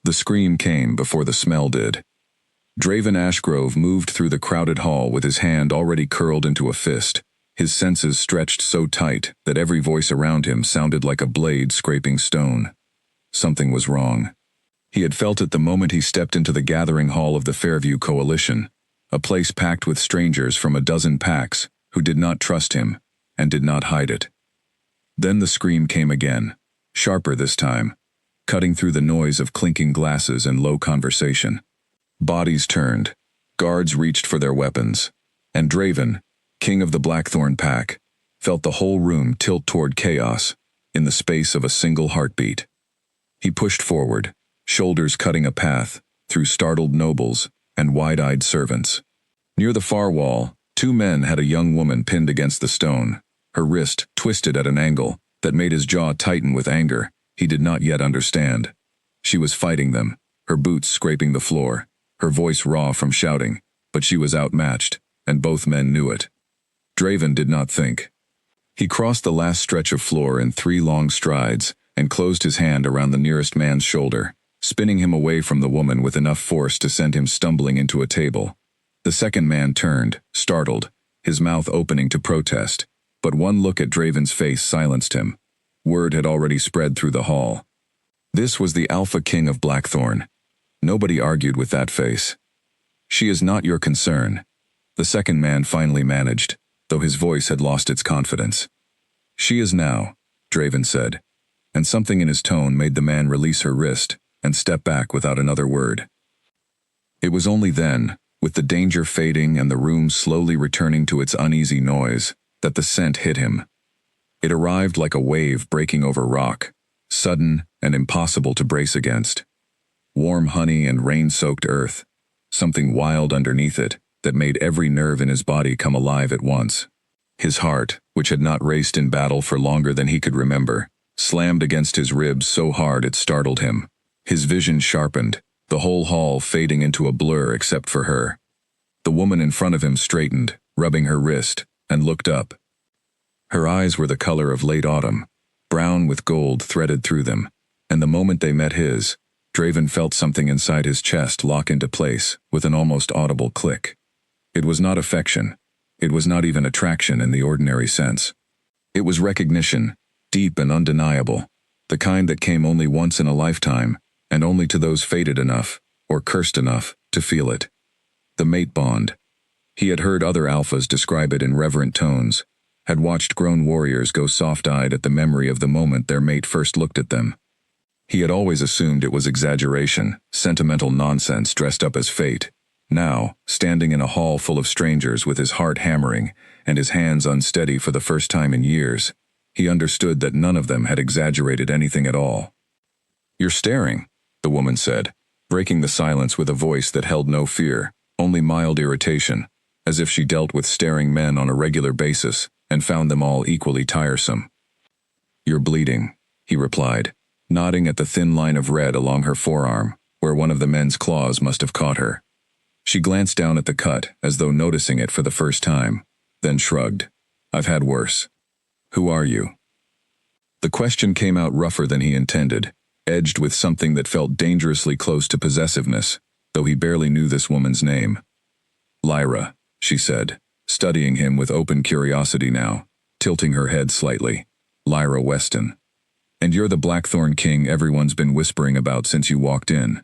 The scream came before the smell did. Draven Ashgrove moved through the crowded hall with his hand already curled into a fist, his senses stretched so tight that every voice around him sounded like a blade scraping stone. Something was wrong. He had felt it the moment he stepped into the gathering hall of the Fairview Coalition, a place packed with strangers from a dozen packs who did not trust him and did not hide it. Then the scream came again, sharper this time, cutting through the noise of clinking glasses and low conversation. Bodies turned, guards reached for their weapons, and Draven, king of the Blackthorn pack, felt the whole room tilt toward chaos in the space of a single heartbeat. He pushed forward, shoulders cutting a path through startled nobles and wide-eyed servants. Near the far wall, two men had a young woman pinned against the stone, her wrist twisted at an angle that made his jaw tighten with anger he did not yet understand. She was fighting them, her boots scraping the floor, her voice raw from shouting, but she was outmatched, and both men knew it. Draven did not think. He crossed the last stretch of floor in 3 long strides and closed his hand around the nearest man's shoulder, spinning him away from the woman with enough force to send him stumbling into a table. The second man turned, startled, his mouth opening to protest, but one look at Draven's face silenced him. Word had already spread through the hall. This was the Alpha King of Blackthorn. Nobody argued with that face. She is not your concern, the second man finally managed, though his voice had lost its confidence. She is now, Draven said, and something in his tone made the man release her wrist and step back without another word. It was only then, with the danger fading and the room slowly returning to its uneasy noise, that the scent hit him. It arrived like a wave breaking over rock, sudden and impossible to brace against. Warm honey and rain-soaked earth, something wild underneath it that made every nerve in his body come alive at once. His heart, which had not raced in battle for longer than he could remember, slammed against his ribs so hard it startled him. His vision sharpened, the whole hall fading into a blur except for her. The woman in front of him straightened, rubbing her wrist, and looked up. Her eyes were the color of late autumn, brown with gold threaded through them, and the moment they met his, Draven felt something inside his chest lock into place with an almost audible click. It was not affection. It was not even attraction in the ordinary sense. It was recognition, deep and undeniable, the kind that came only once in a lifetime, and only to those fated enough, or cursed enough, to feel it. The mate bond. He had heard other alphas describe it in reverent tones, had watched grown warriors go soft-eyed at the memory of the moment their mate first looked at them. He had always assumed it was exaggeration, sentimental nonsense dressed up as fate. Now, standing in a hall full of strangers with his heart hammering and his hands unsteady for the first time in years, he understood that none of them had exaggerated anything at all. "You're staring," the woman said, breaking the silence with a voice that held no fear, only mild irritation, as if she dealt with staring men on a regular basis and found them all equally tiresome. "You're bleeding," he replied, nodding at the thin line of red along her forearm, where one of the men's claws must have caught her. She glanced down at the cut as though noticing it for the first time, then shrugged. "I've had worse. Who are you?" The question came out rougher than he intended, edged with something that felt dangerously close to possessiveness, though he barely knew this woman's name. "Lyra," she said, studying him with open curiosity now, tilting her head slightly. "Lyra Weston. And you're the Blackthorn King everyone's been whispering about since you walked in."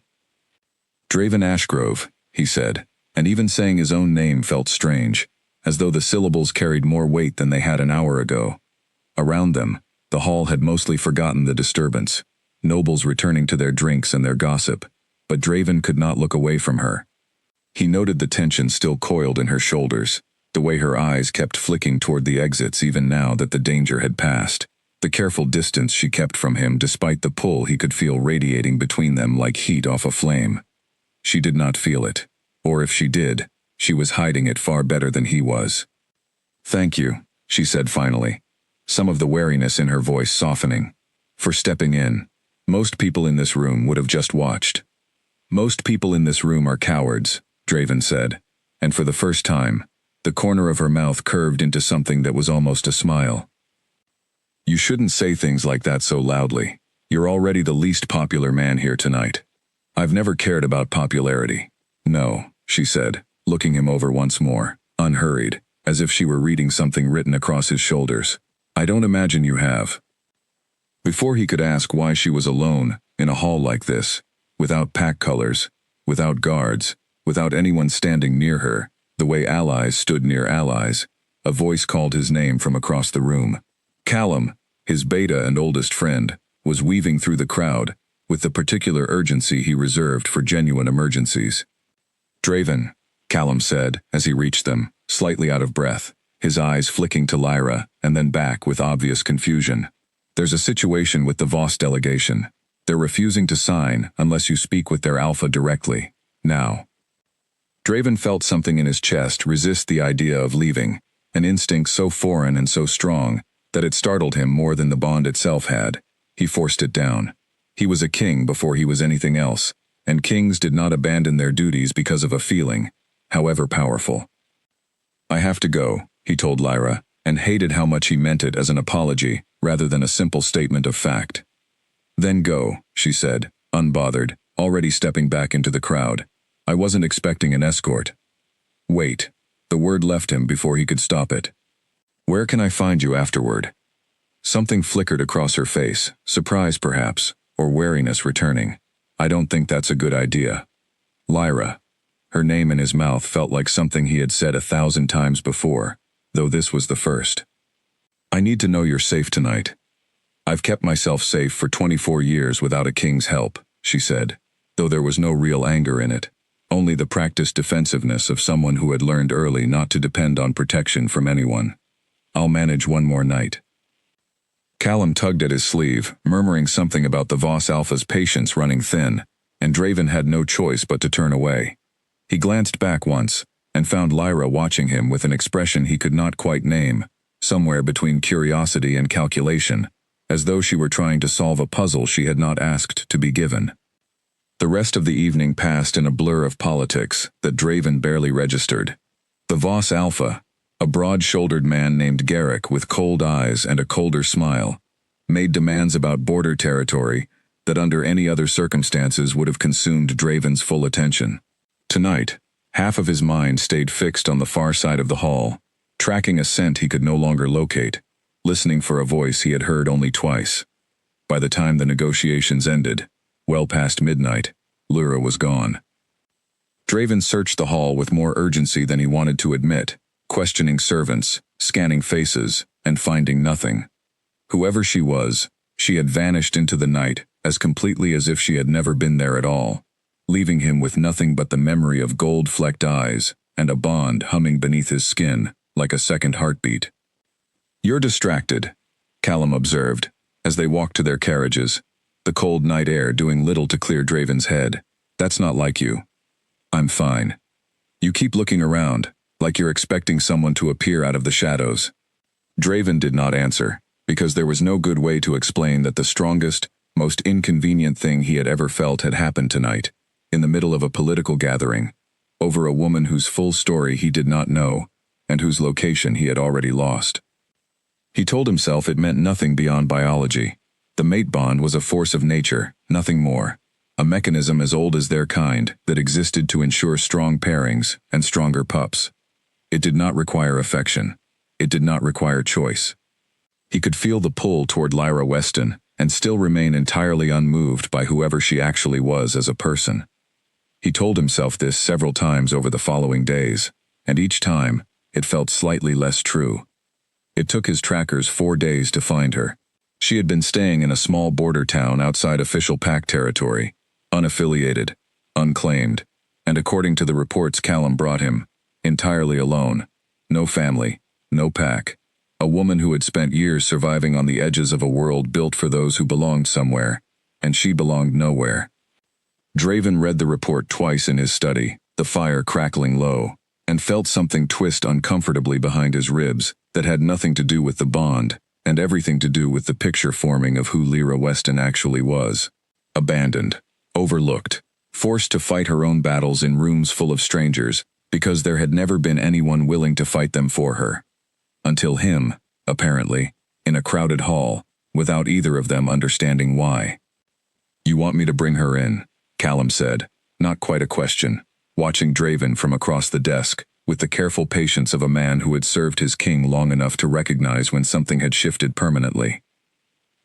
"Draven Ashgrove," he said, and even saying his own name felt strange, as though the syllables carried more weight than they had an hour ago. Around them, the hall had mostly forgotten the disturbance, nobles returning to their drinks and their gossip, but Draven could not look away from her. He noted the tension still coiled in her shoulders, the way her eyes kept flicking toward the exits even now that the danger had passed, the careful distance she kept from him despite the pull he could feel radiating between them like heat off a flame. She did not feel it, or if she did, she was hiding it far better than he was. "Thank you," she said finally, some of the wariness in her voice softening, "for stepping in. Most people in this room would have just watched." "Most people in this room are cowards," Draven said, and for the first time, the corner of her mouth curved into something that was almost a smile. "You shouldn't say things like that so loudly. You're already the least popular man here tonight." I've never cared about popularity. No, she said, looking him over once more, unhurried, as if she were reading something written across his shoulders. I don't imagine you have. Before he could ask why she was alone, in a hall like this, without pack colors, without guards, without anyone standing near her, the way allies stood near allies, a voice called his name from across the room. Callum, his beta and oldest friend, was weaving through the crowd, with the particular urgency he reserved for genuine emergencies. Draven, Callum said as he reached them, slightly out of breath, his eyes flicking to Lyra and then back with obvious confusion. There's a situation with the Voss delegation. They're refusing to sign unless you speak with their alpha directly. Now. Draven felt something in his chest resist the idea of leaving, an instinct so foreign and so strong that it startled him more than the bond itself had. He forced it down. He was a king before he was anything else, and kings did not abandon their duties because of a feeling, however powerful. I have to go, he told Lyra, and hated how much he meant it as an apology rather than a simple statement of fact. Then go, she said, unbothered, already stepping back into the crowd. I wasn't expecting an escort. Wait. The word left him before he could stop it. Where can I find you afterward? Something flickered across her face, surprise perhaps, or wariness returning. I don't think that's a good idea. Lyra. Her name in his mouth felt like something he had said 1,000 times before, though this was the first. I need to know you're safe tonight. I've kept myself safe for 24 years without a king's help, she said, though there was no real anger in it, only the practiced defensiveness of someone who had learned early not to depend on protection from anyone. I'll manage one more night. Callum tugged at his sleeve, murmuring something about the Voss Alpha's patience running thin, and Draven had no choice but to turn away. He glanced back once, and found Lyra watching him with an expression he could not quite name, somewhere between curiosity and calculation, as though she were trying to solve a puzzle she had not asked to be given. The rest of the evening passed in a blur of politics that Draven barely registered. The Voss Alpha, a broad-shouldered man named Garrick with cold eyes and a colder smile, made demands about border territory that under any other circumstances would have consumed Draven's full attention. Tonight, half of his mind stayed fixed on the far side of the hall, tracking a scent he could no longer locate, listening for a voice he had heard only twice. By the time the negotiations ended, well past midnight, Lyra was gone. Draven searched the hall with more urgency than he wanted to admit, questioning servants, scanning faces, and finding nothing. Whoever she was, she had vanished into the night as completely as if she had never been there at all, leaving him with nothing but the memory of gold-flecked eyes and a bond humming beneath his skin like a second heartbeat. You're distracted, Callum observed, as they walked to their carriages, the cold night air doing little to clear Draven's head. That's not like you. I'm fine. You keep looking around, like you're expecting someone to appear out of the shadows. Draven did not answer, because there was no good way to explain that the strongest, most inconvenient thing he had ever felt had happened tonight, in the middle of a political gathering, over a woman whose full story he did not know, and whose location he had already lost. He told himself it meant nothing beyond biology. The mate bond was a force of nature, nothing more, a mechanism as old as their kind that existed to ensure strong pairings and stronger pups. It did not require affection. It did not require choice. He could feel the pull toward Lyra Weston and still remain entirely unmoved by whoever she actually was as a person. He told himself this several times over the following days, and each time, it felt slightly less true. It took his trackers 4 days to find her. She had been staying in a small border town outside official pack territory, unaffiliated, unclaimed, and according to the reports Callum brought him, entirely alone, no family, no pack, a woman who had spent years surviving on the edges of a world built for those who belonged somewhere, and she belonged nowhere. Draven read the report twice in his study, the fire crackling low, and felt something twist uncomfortably behind his ribs that had nothing to do with the bond, and everything to do with the picture forming of who Lyra Weston actually was. Abandoned, overlooked, forced to fight her own battles in rooms full of strangers, because there had never been anyone willing to fight them for her. Until him, apparently, in a crowded hall, without either of them understanding why. You want me to bring her in? Callum said, not quite a question, watching Draven from across the desk, with the careful patience of a man who had served his king long enough to recognize when something had shifted permanently.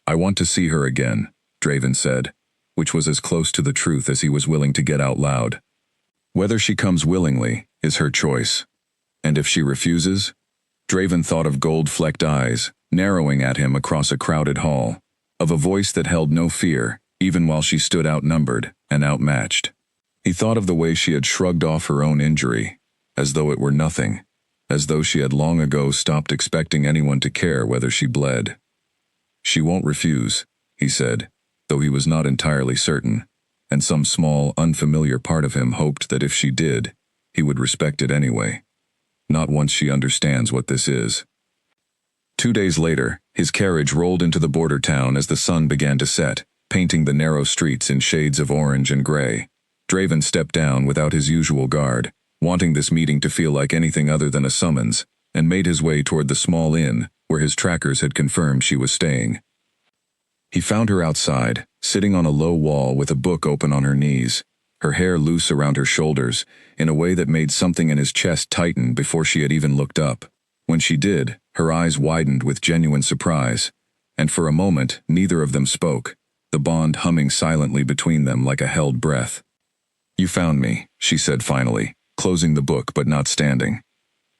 I want to see her again, Draven said, which was as close to the truth as he was willing to get out loud. Whether she comes willingly is her choice. And if she refuses? Draven thought of gold-flecked eyes, narrowing at him across a crowded hall, of a voice that held no fear, even while she stood outnumbered and outmatched. He thought of the way she had shrugged off her own injury, as though it were nothing, as though she had long ago stopped expecting anyone to care whether she bled. She won't refuse, he said, though he was not entirely certain, and some small, unfamiliar part of him hoped that if she did, he would respect it anyway. Not once she understands what this is. 2 days later, his carriage rolled into the border town as the sun began to set, painting the narrow streets in shades of orange and gray. Draven stepped down without his usual guard, wanting this meeting to feel like anything other than a summons, and made his way toward the small inn where his trackers had confirmed she was staying. He found her outside, sitting on a low wall with a book open on her knees, her hair loose around her shoulders, in a way that made something in his chest tighten before she had even looked up. When she did, her eyes widened with genuine surprise, and for a moment neither of them spoke, the bond humming silently between them like a held breath. You found me, she said finally, closing the book but not standing.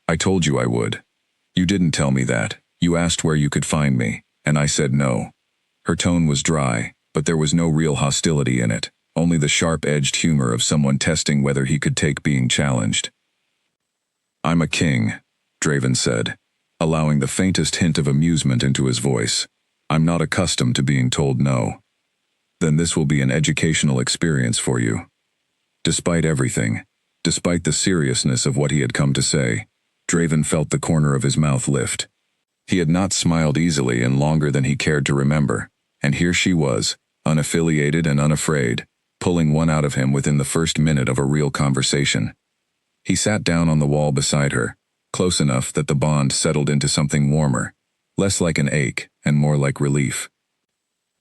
I told you I would. You didn't tell me that. You asked where you could find me, and I said no. Her tone was dry, but there was no real hostility in it, only the sharp-edged humor of someone testing whether he could take being challenged. I'm a king, Draven said, allowing the faintest hint of amusement into his voice. I'm not accustomed to being told no. Then this will be an educational experience for you. Despite everything, despite the seriousness of what he had come to say, Draven felt the corner of his mouth lift. He had not smiled easily in longer than he cared to remember, and here she was, unaffiliated and unafraid, pulling one out of him within the first minute of a real conversation. He sat down on the wall beside her, close enough that the bond settled into something warmer, less like an ache and more like relief.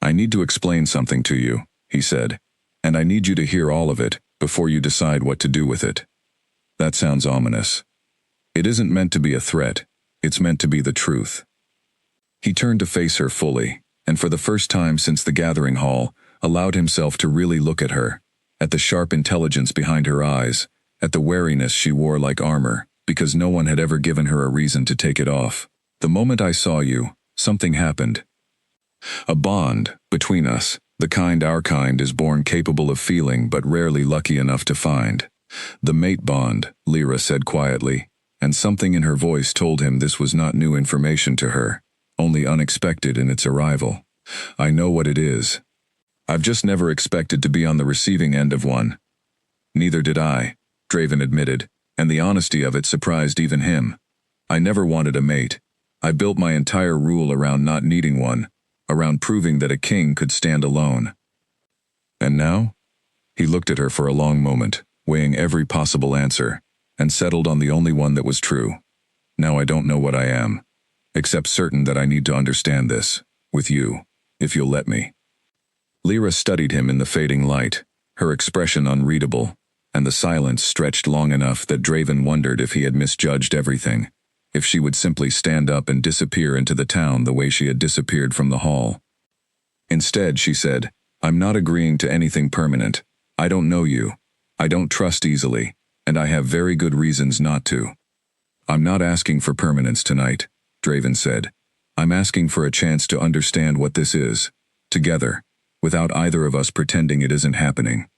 I need to explain something to you, he said, and I need you to hear all of it before you decide what to do with it. That sounds ominous. It isn't meant to be a threat, it's meant to be the truth. He turned to face her fully, and for the first time since the gathering hall, allowed himself to really look at her, at the sharp intelligence behind her eyes, at the wariness she wore like armor, because no one had ever given her a reason to take it off. The moment I saw you, something happened. A bond between us, the kind our kind is born capable of feeling but rarely lucky enough to find. The mate bond, Lyra said quietly, and something in her voice told him this was not new information to her, only unexpected in its arrival. I know what it is. I've just never expected to be on the receiving end of one. Neither did I, Draven admitted, and the honesty of it surprised even him. I never wanted a mate. I built my entire rule around not needing one, around proving that a king could stand alone. And now? He looked at her for a long moment, weighing every possible answer, and settled on the only one that was true. Now I don't know what I am, except certain that I need to understand this, with you, if you'll let me. Lyra studied him in the fading light, her expression unreadable, and the silence stretched long enough that Draven wondered if he had misjudged everything, if she would simply stand up and disappear into the town the way she had disappeared from the hall. Instead, she said, I'm not agreeing to anything permanent. I don't know you. I don't trust easily, and I have very good reasons not to. I'm not asking for permanence tonight, Draven said. I'm asking for a chance to understand what this is, together, without either of us pretending it isn't happening.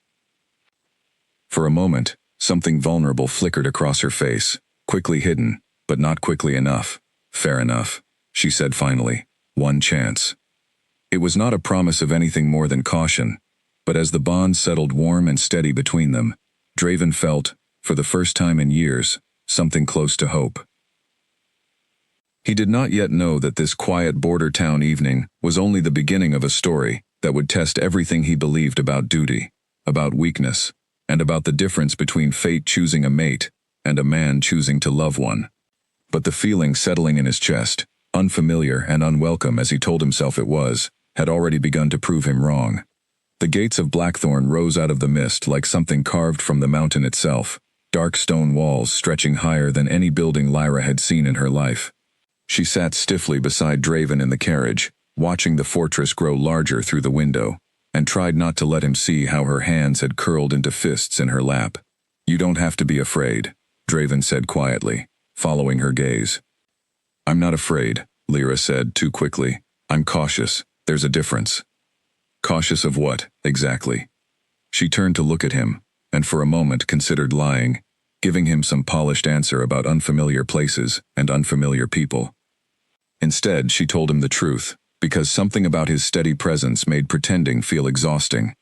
For a moment, something vulnerable flickered across her face, quickly hidden, but not quickly enough. Fair enough, she said finally. One chance. It was not a promise of anything more than caution, but as the bond settled warm and steady between them, Draven felt, for the first time in years, something close to hope. He did not yet know that this quiet border town evening was only the beginning of a story that would test everything he believed about duty, about weakness, and about the difference between fate choosing a mate and a man choosing to love one. But the feeling settling in his chest, unfamiliar and unwelcome as he told himself it was, had already begun to prove him wrong. The gates of Blackthorn rose out of the mist like something carved from the mountain itself, dark stone walls stretching higher than any building Lyra had seen in her life. She sat stiffly beside Draven in the carriage, watching the fortress grow larger through the window, and tried not to let him see how her hands had curled into fists in her lap. "You don't have to be afraid," Draven said quietly, following her gaze. "I'm not afraid," Lyra said too quickly. "I'm cautious. There's a difference." Cautious of what, exactly? She turned to look at him, and for a moment considered lying, giving him some polished answer about unfamiliar places and unfamiliar people. Instead, she told him the truth, because something about his steady presence made pretending feel exhausting.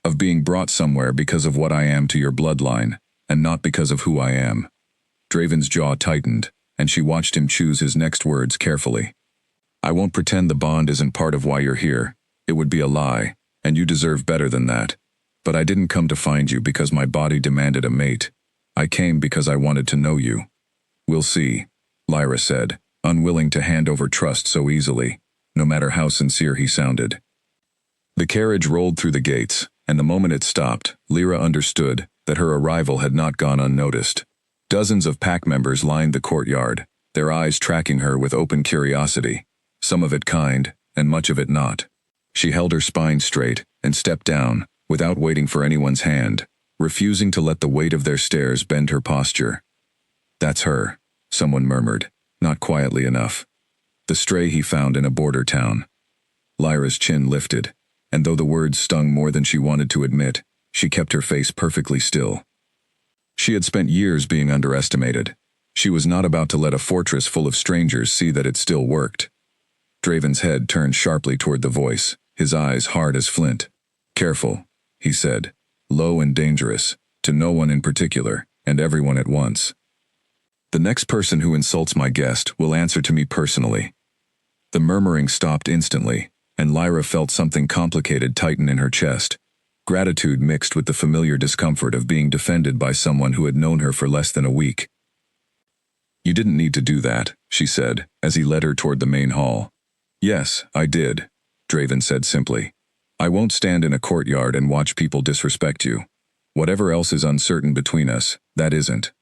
"Of being brought somewhere because of what I am to your bloodline, and not because of who I am." Draven's jaw tightened, and she watched him choose his next words carefully. "I won't pretend the bond isn't part of why you're here. It would be a lie, and you deserve better than that. But I didn't come to find you because my body demanded a mate. I came because I wanted to know you." "We'll see," Lyra said, unwilling to hand over trust so easily, no matter how sincere he sounded. The carriage rolled through the gates, and the moment it stopped, Lyra understood that her arrival had not gone unnoticed. Dozens of pack members lined the courtyard, their eyes tracking her with open curiosity, some of it kind, and much of it not. She held her spine straight and stepped down, without waiting for anyone's hand, refusing to let the weight of their stares bend her posture. "That's her," someone murmured, not quietly enough. "The stray he found in a border town." Lyra's chin lifted, and though the words stung more than she wanted to admit, she kept her face perfectly still. She had spent years being underestimated. She was not about to let a fortress full of strangers see that it still worked. Draven's head turned sharply toward the voice, his eyes hard as flint. "Careful," he said, low and dangerous, to no one in particular, and everyone at once. "The next person who insults my guest will answer to me personally." The murmuring stopped instantly, and Lyra felt something complicated tighten in her chest. Gratitude mixed with the familiar discomfort of being defended by someone who had known her for less than a week. "You didn't need to do that," she said, as he led her toward the main hall. "Yes, I did," Draven said simply. "I won't stand in a courtyard and watch people disrespect you. Whatever else is uncertain between us, that isn't."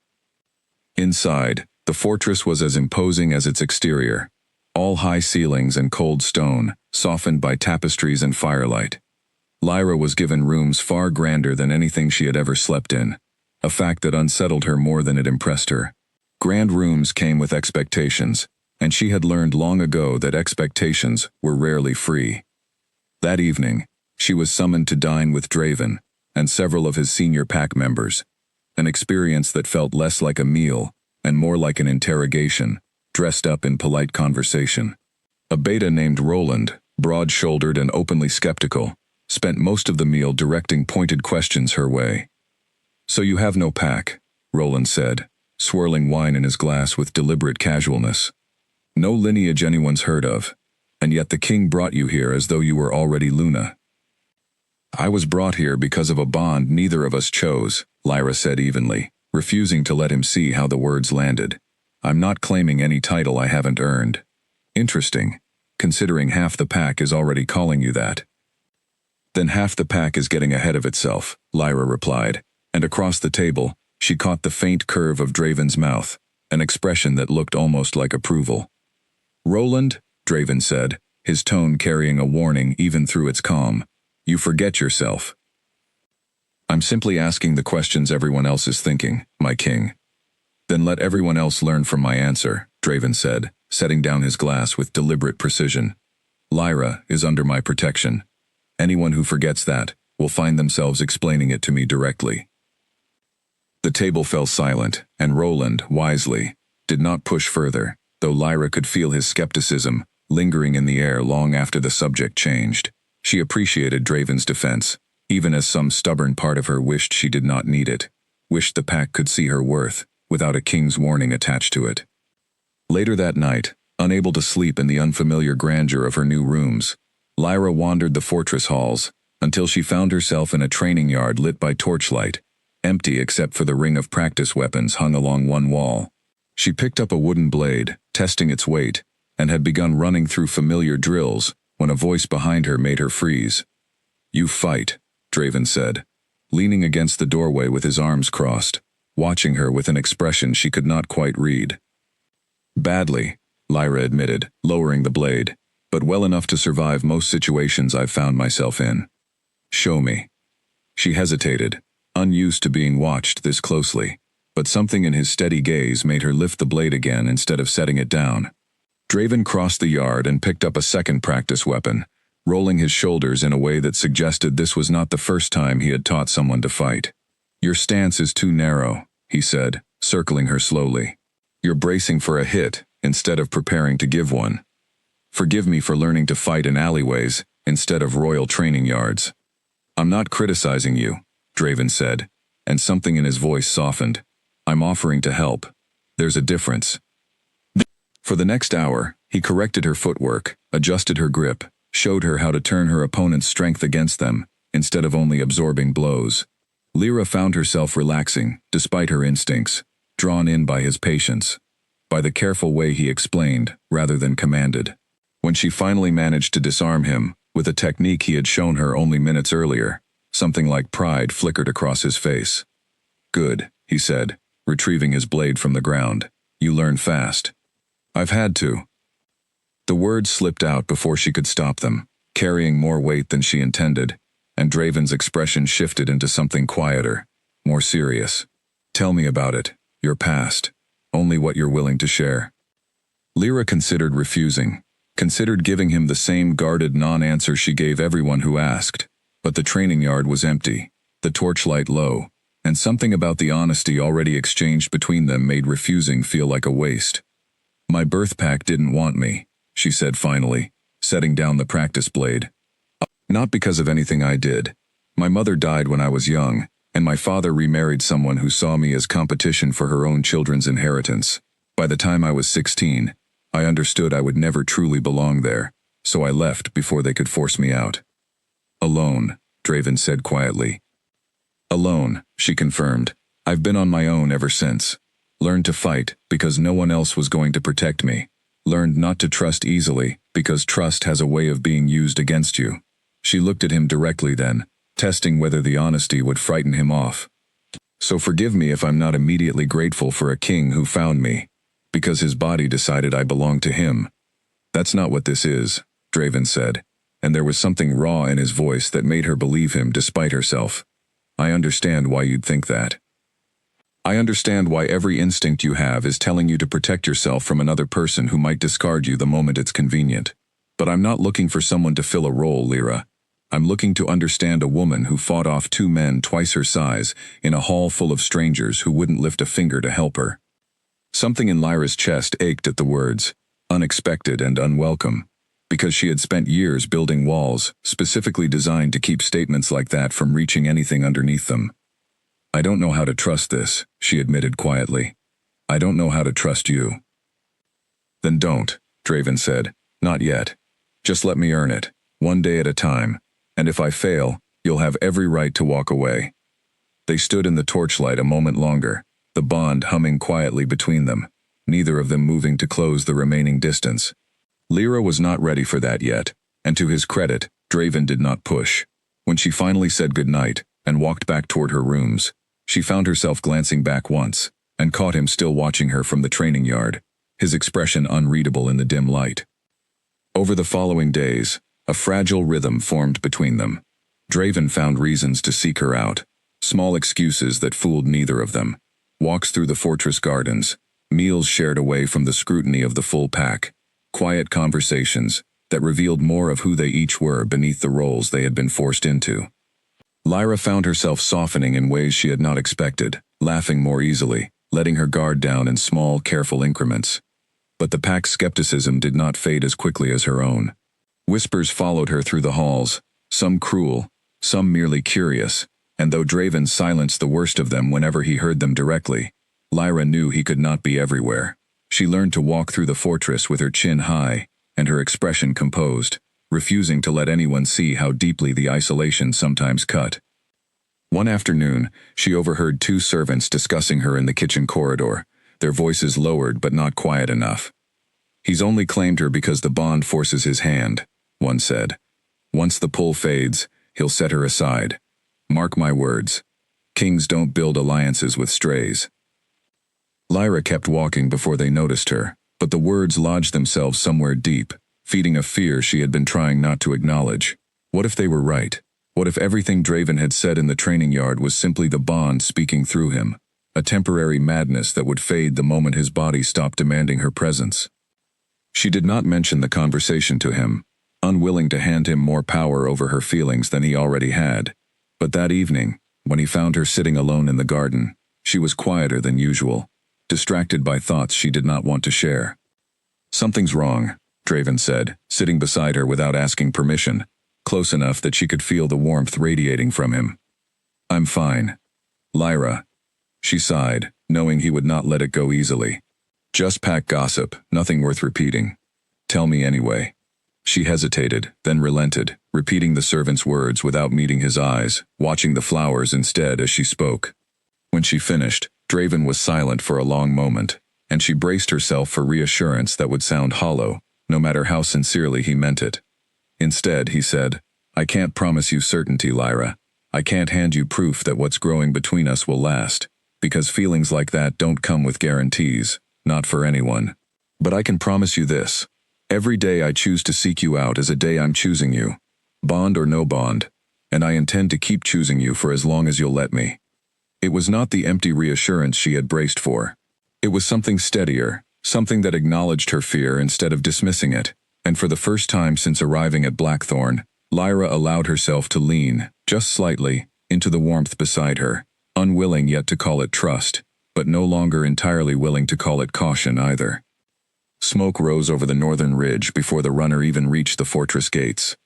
Inside, the fortress was as imposing as its exterior. All high ceilings and cold stone, softened by tapestries and firelight. Lyra was given rooms far grander than anything she had ever slept in, a fact that unsettled her more than it impressed her. Grand rooms came with expectations, and she had learned long ago that expectations were rarely free. That evening, she was summoned to dine with Draven and several of his senior pack members, an experience that felt less like a meal and more like an interrogation, dressed up in polite conversation. A beta named Roland, broad-shouldered and openly skeptical, spent most of the meal directing pointed questions her way. "So you have no pack," Roland said, swirling wine in his glass with deliberate casualness. "No lineage anyone's heard of, and yet the king brought you here as though you were already Luna." "I was brought here because of a bond neither of us chose," Lyra said evenly, refusing to let him see how the words landed. "I'm not claiming any title I haven't earned." "Interesting, considering half the pack is already calling you that." "Then half the pack is getting ahead of itself," Lyra replied, and across the table, she caught the faint curve of Draven's mouth, an expression that looked almost like approval. "Roland," Draven said, his tone carrying a warning even through its calm, "you forget yourself." "I'm simply asking the questions everyone else is thinking, my king." "Then let everyone else learn from my answer," Draven said, setting down his glass with deliberate precision. "Lyra is under my protection. Anyone who forgets that will find themselves explaining it to me directly." The table fell silent, and Roland, wisely, did not push further, though Lyra could feel his skepticism lingering in the air long after the subject changed. She appreciated Draven's defense, even as some stubborn part of her wished she did not need it, wished the pack could see her worth, without a king's warning attached to it. Later that night, unable to sleep in the unfamiliar grandeur of her new rooms, Lyra wandered the fortress halls, until she found herself in a training yard lit by torchlight, empty except for the ring of practice weapons hung along one wall. She picked up a wooden blade, testing its weight, and had begun running through familiar drills when a voice behind her made her freeze. "You fight," Draven said, leaning against the doorway with his arms crossed, watching her with an expression she could not quite read. Badly, Lyra admitted, lowering the blade, but well enough to survive most situations I've found myself in. Show me. She hesitated, unused to being watched this closely, but something in his steady gaze made her lift the blade again instead of setting it down. Draven crossed the yard and picked up a second practice weapon, rolling his shoulders in a way that suggested this was not the first time he had taught someone to fight. Your stance is too narrow, he said, circling her slowly. You're bracing for a hit instead of preparing to give one. Forgive me for learning to fight in alleyways instead of royal training yards. I'm not criticizing you, Draven said, and something in his voice softened. I'm offering to help. There's a difference. For the next hour, he corrected her footwork, adjusted her grip, showed her how to turn her opponent's strength against them, instead of only absorbing blows. Lyra found herself relaxing, despite her instincts, drawn in by his patience, by the careful way he explained, rather than commanded. When she finally managed to disarm him, with a technique he had shown her only minutes earlier, something like pride flickered across his face. Good, he said, retrieving his blade from the ground. You learn fast. I've had to. The words slipped out before she could stop them, carrying more weight than she intended, and Draven's expression shifted into something quieter, more serious. Tell me about it, your past, only what you're willing to share. Lyra considered refusing, considered giving him the same guarded non-answer she gave everyone who asked, but the training yard was empty, the torchlight low, and something about the honesty already exchanged between them made refusing feel like a waste. My birth pack didn't want me, she said finally, setting down the practice blade. Not because of anything I did. My mother died when I was young, and my father remarried someone who saw me as competition for her own children's inheritance. By the time I was 16, I understood I would never truly belong there, so I left before they could force me out. Alone, Draven said quietly. Alone, she confirmed. I've been on my own ever since. Learned to fight because no one else was going to protect me. Learned not to trust easily because trust has a way of being used against you. She looked at him directly then, testing whether the honesty would frighten him off. So forgive me if I'm not immediately grateful for a king who found me, because his body decided I belonged to him. That's not what this is, Draven said, and there was something raw in his voice that made her believe him despite herself. I understand why you'd think that. I understand why every instinct you have is telling you to protect yourself from another person who might discard you the moment it's convenient. But I'm not looking for someone to fill a role, Lyra. I'm looking to understand a woman who fought off two men twice her size in a hall full of strangers who wouldn't lift a finger to help her. Something in Lyra's chest ached at the words, unexpected and unwelcome, because she had spent years building walls specifically designed to keep statements like that from reaching anything underneath them. I don't know how to trust this, she admitted quietly. I don't know how to trust you. Then don't, Draven said. Not yet. Just let me earn it, one day at a time, and if I fail, you'll have every right to walk away. They stood in the torchlight a moment longer, the bond humming quietly between them, neither of them moving to close the remaining distance. Lyra was not ready for that yet, and to his credit, Draven did not push. When she finally said goodnight and walked back toward her rooms, she found herself glancing back once, and caught him still watching her from the training yard, his expression unreadable in the dim light. Over the following days, a fragile rhythm formed between them. Draven found reasons to seek her out, small excuses that fooled neither of them. Walks through the fortress gardens, meals shared away from the scrutiny of the full pack, quiet conversations that revealed more of who they each were beneath the roles they had been forced into. Lyra found herself softening in ways she had not expected, laughing more easily, letting her guard down in small, careful increments. But the pack's skepticism did not fade as quickly as her own. Whispers followed her through the halls, some cruel, some merely curious, and though Draven silenced the worst of them whenever he heard them directly, Lyra knew he could not be everywhere. She learned to walk through the fortress with her chin high and her expression composed, refusing to let anyone see how deeply the isolation sometimes cut. One afternoon, she overheard two servants discussing her in the kitchen corridor, their voices lowered but not quiet enough. He's only claimed her because the bond forces his hand, one said. Once the pull fades, he'll set her aside. Mark my words. Kings don't build alliances with strays. Lyra kept walking before they noticed her, but the words lodged themselves somewhere deep, feeding a fear she had been trying not to acknowledge. What if they were right? What if everything Draven had said in the training yard was simply the bond speaking through him, a temporary madness that would fade the moment his body stopped demanding her presence? She did not mention the conversation to him, unwilling to hand him more power over her feelings than he already had. But that evening, when he found her sitting alone in the garden, she was quieter than usual, distracted by thoughts she did not want to share. "Something's wrong," Draven said, sitting beside her without asking permission, close enough that she could feel the warmth radiating from him. "I'm fine. Lyra." She sighed, knowing he would not let it go easily. "Just pack gossip, nothing worth repeating. Tell me anyway." She hesitated, then relented, repeating the servant's words without meeting his eyes, watching the flowers instead as she spoke. When she finished, Draven was silent for a long moment, and she braced herself for reassurance that would sound hollow, no matter how sincerely he meant it. Instead, he said, "I can't promise you certainty, Lyra. I can't hand you proof that what's growing between us will last, because feelings like that don't come with guarantees, not for anyone. But I can promise you this. Every day I choose to seek you out is a day I'm choosing you, bond or no bond, and I intend to keep choosing you for as long as you'll let me." It was not the empty reassurance she had braced for. It was something steadier, something that acknowledged her fear instead of dismissing it, and for the first time since arriving at Blackthorn, Lyra allowed herself to lean, just slightly, into the warmth beside her, unwilling yet to call it trust, but no longer entirely willing to call it caution either. Smoke rose over the northern ridge before the runner even reached the fortress gates.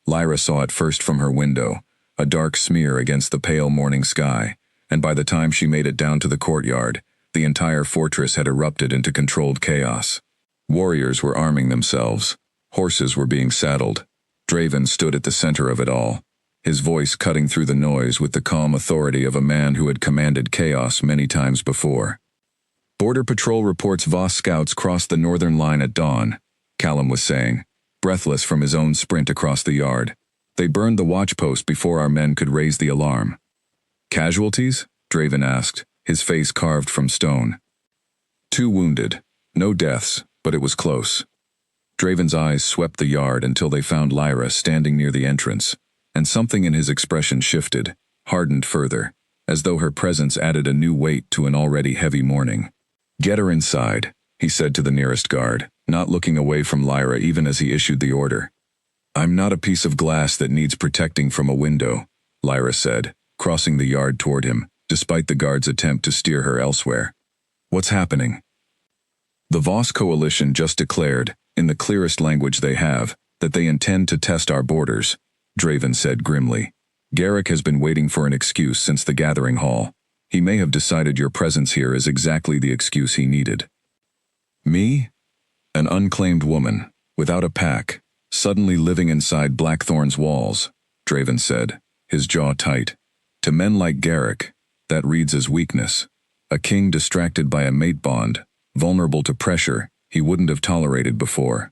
Lyra saw it first from her window, a dark smear against the pale morning sky, and by the time she made it down to the courtyard, the entire fortress had erupted into controlled chaos. Warriors were arming themselves. Horses were being saddled. Draven stood at the center of it all, his voice cutting through the noise with the calm authority of a man who had commanded chaos many times before. "Border Patrol reports Voss scouts crossed the northern line at dawn," Callum was saying, breathless from his own sprint across the yard. "They burned the watchpost before our men could raise the alarm." "Casualties?" Draven asked, his face carved from stone. "2 wounded. No deaths, but it was close." Draven's eyes swept the yard until they found Lyra standing near the entrance, and something in his expression shifted, hardened further, as though her presence added a new weight to an already heavy morning. "Get her inside," he said to the nearest guard, not looking away from Lyra even as he issued the order. "I'm not a piece of glass that needs protecting from a window," Lyra said, crossing the yard toward him, despite the guard's attempt to steer her elsewhere. "What's happening?" "The Voss Coalition just declared, in the clearest language they have, that they intend to test our borders," Draven said grimly. "Garrick has been waiting for an excuse since the gathering hall. He may have decided your presence here is exactly the excuse he needed." "Me? An unclaimed woman, without a pack, suddenly living inside Blackthorn's walls," Draven said, his jaw tight. "To men like Garrick, that reads as weakness. A king distracted by a mate bond, vulnerable to pressure he wouldn't have tolerated before."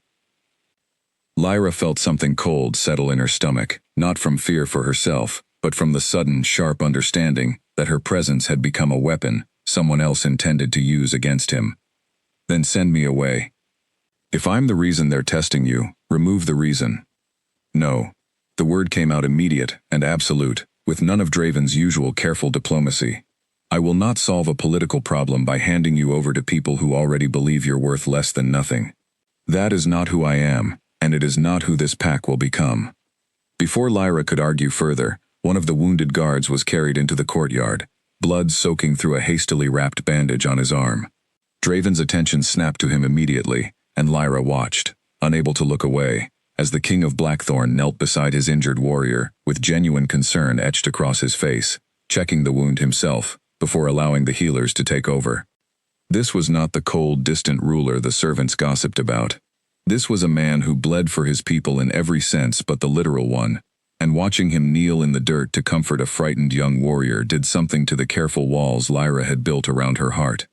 Lyra felt something cold settle in her stomach, not from fear for herself, but from the sudden, sharp understanding that her presence had become a weapon someone else intended to use against him. "Then send me away. If I'm the reason they're testing you, remove the reason." "No." The word came out immediate and absolute, with none of Draven's usual careful diplomacy. "I will not solve a political problem by handing you over to people who already believe you're worth less than nothing. That is not who I am, and it is not who this pack will become." Before Lyra could argue further, one of the wounded guards was carried into the courtyard, blood soaking through a hastily wrapped bandage on his arm. Draven's attention snapped to him immediately, and Lyra watched, unable to look away, as the King of Blackthorn knelt beside his injured warrior, with genuine concern etched across his face, checking the wound himself, before allowing the healers to take over. This was not the cold, distant ruler the servants gossiped about. This was a man who bled for his people in every sense but the literal one, and watching him kneel in the dirt to comfort a frightened young warrior did something to the careful walls Lyra had built around her heart.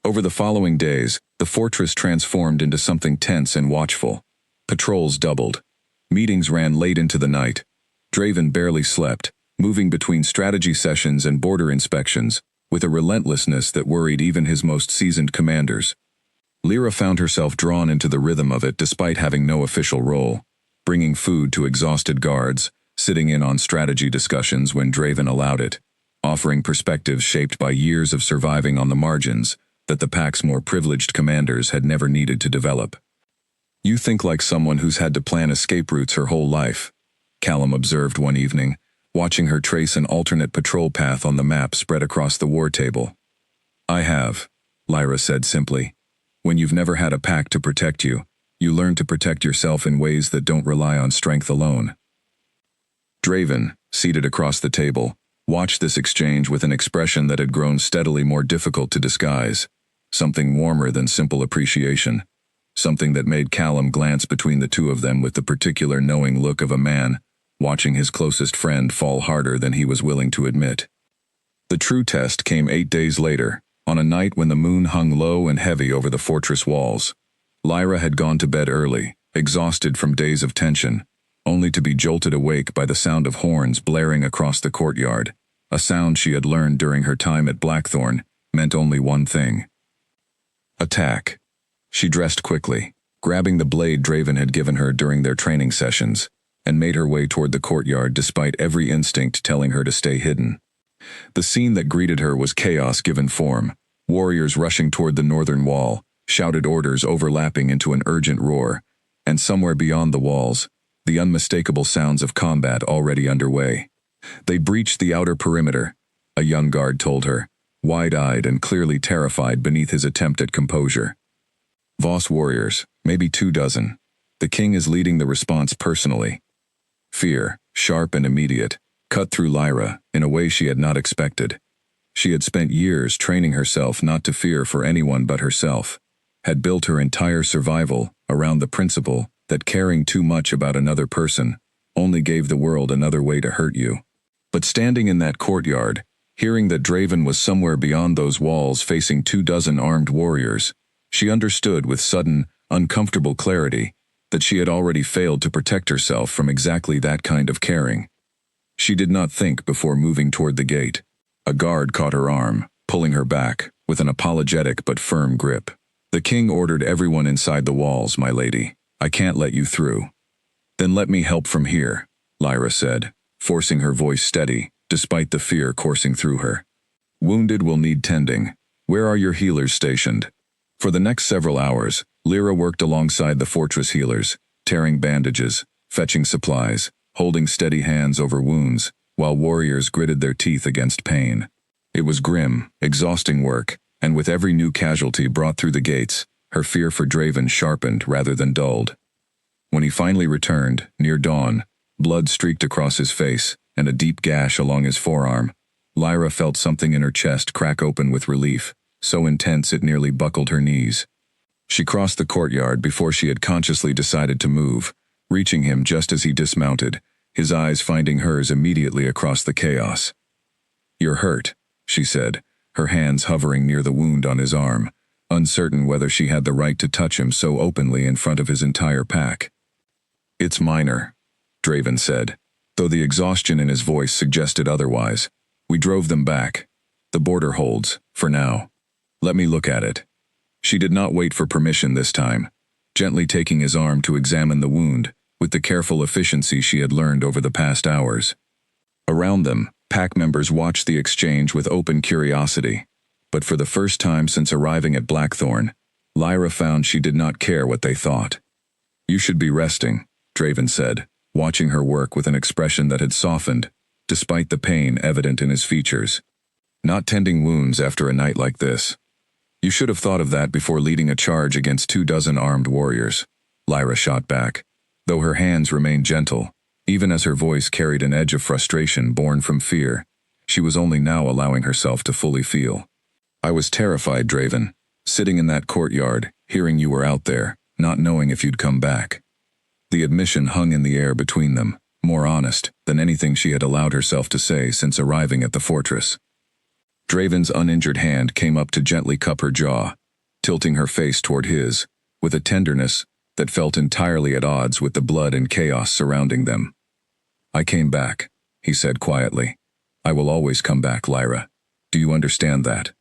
Over the following days, the fortress transformed into something tense and watchful. Patrols doubled. Meetings ran late into the night. Draven barely slept, moving between strategy sessions and border inspections, with a relentlessness that worried even his most seasoned commanders. Lyra found herself drawn into the rhythm of it despite having no official role, bringing food to exhausted guards, sitting in on strategy discussions when Draven allowed it, offering perspectives shaped by years of surviving on the margins that the pack's more privileged commanders had never needed to develop. "You think like someone who's had to plan escape routes her whole life," Callum observed one evening, watching her trace an alternate patrol path on the map spread across the war table. "I have," Lyra said simply. "When you've never had a pack to protect you, you learn to protect yourself in ways that don't rely on strength alone." Draven, seated across the table, watched this exchange with an expression that had grown steadily more difficult to disguise, something warmer than simple appreciation, something that made Callum glance between the two of them with the particular knowing look of a man watching his closest friend fall harder than he was willing to admit. The true test came 8 days later, on a night when the moon hung low and heavy over the fortress walls. Lyra had gone to bed early, exhausted from days of tension, only to be jolted awake by the sound of horns blaring across the courtyard, a sound she had learned during her time at Blackthorn meant only one thing: attack. She dressed quickly, grabbing the blade Draven had given her during their training sessions, and made her way toward the courtyard despite every instinct telling her to stay hidden. The scene that greeted her was chaos given form, warriors rushing toward the northern wall, shouted orders overlapping into an urgent roar, and somewhere beyond the walls, the unmistakable sounds of combat already underway. They breached the outer perimeter, a young guard told her, wide-eyed and clearly terrified beneath his attempt at composure. "Voss warriors, maybe 24. The king is leading the response personally." Fear, sharp and immediate, cut through Lyra in a way she had not expected. She had spent years training herself not to fear for anyone but herself, had built her entire survival around the principle that caring too much about another person only gave the world another way to hurt you. But standing in that courtyard, hearing that Draven was somewhere beyond those walls facing 24 armed warriors, she understood with sudden, uncomfortable clarity that she had already failed to protect herself from exactly that kind of caring. She did not think before moving toward the gate. A guard caught her arm, pulling her back, with an apologetic but firm grip. "The king ordered everyone inside the walls, my lady. I can't let you through." "Then let me help from here," Lyra said, forcing her voice steady, despite the fear coursing through her. "Wounded will need tending. Where are your healers stationed?" For the next several hours, Lyra worked alongside the fortress healers, tearing bandages, fetching supplies, holding steady hands over wounds, while warriors gritted their teeth against pain. It was grim, exhausting work, and with every new casualty brought through the gates, her fear for Draven sharpened rather than dulled. When he finally returned, near dawn, blood streaked across his face and a deep gash along his forearm, Lyra felt something in her chest crack open with relief, so intense it nearly buckled her knees. She crossed the courtyard before she had consciously decided to move, reaching him just as he dismounted, his eyes finding hers immediately across the chaos. "You're hurt," she said, her hands hovering near the wound on his arm, uncertain whether she had the right to touch him so openly in front of his entire pack. "It's minor," Draven said, though the exhaustion in his voice suggested otherwise. "We drove them back. The border holds, for now. Let me look at it." She did not wait for permission this time, gently taking his arm to examine the wound, with the careful efficiency she had learned over the past hours. Around them, pack members watched the exchange with open curiosity, but for the first time since arriving at Blackthorn, Lyra found she did not care what they thought. "You should be resting," Draven said, watching her work with an expression that had softened, despite the pain evident in his features. "Not tending wounds after a night like this. You should have thought of that before leading a charge against 24 armed warriors," Lyra shot back, though her hands remained gentle, even as her voice carried an edge of frustration born from fear. She was only now allowing herself to fully feel. "I was terrified, Draven, sitting in that courtyard, hearing you were out there, not knowing if you'd come back." The admission hung in the air between them, more honest than anything she had allowed herself to say since arriving at the fortress. Draven's uninjured hand came up to gently cup her jaw, tilting her face toward his, with a tenderness that felt entirely at odds with the blood and chaos surrounding them. "I came back," he said quietly. I will always come back, Lyra. Do you understand that?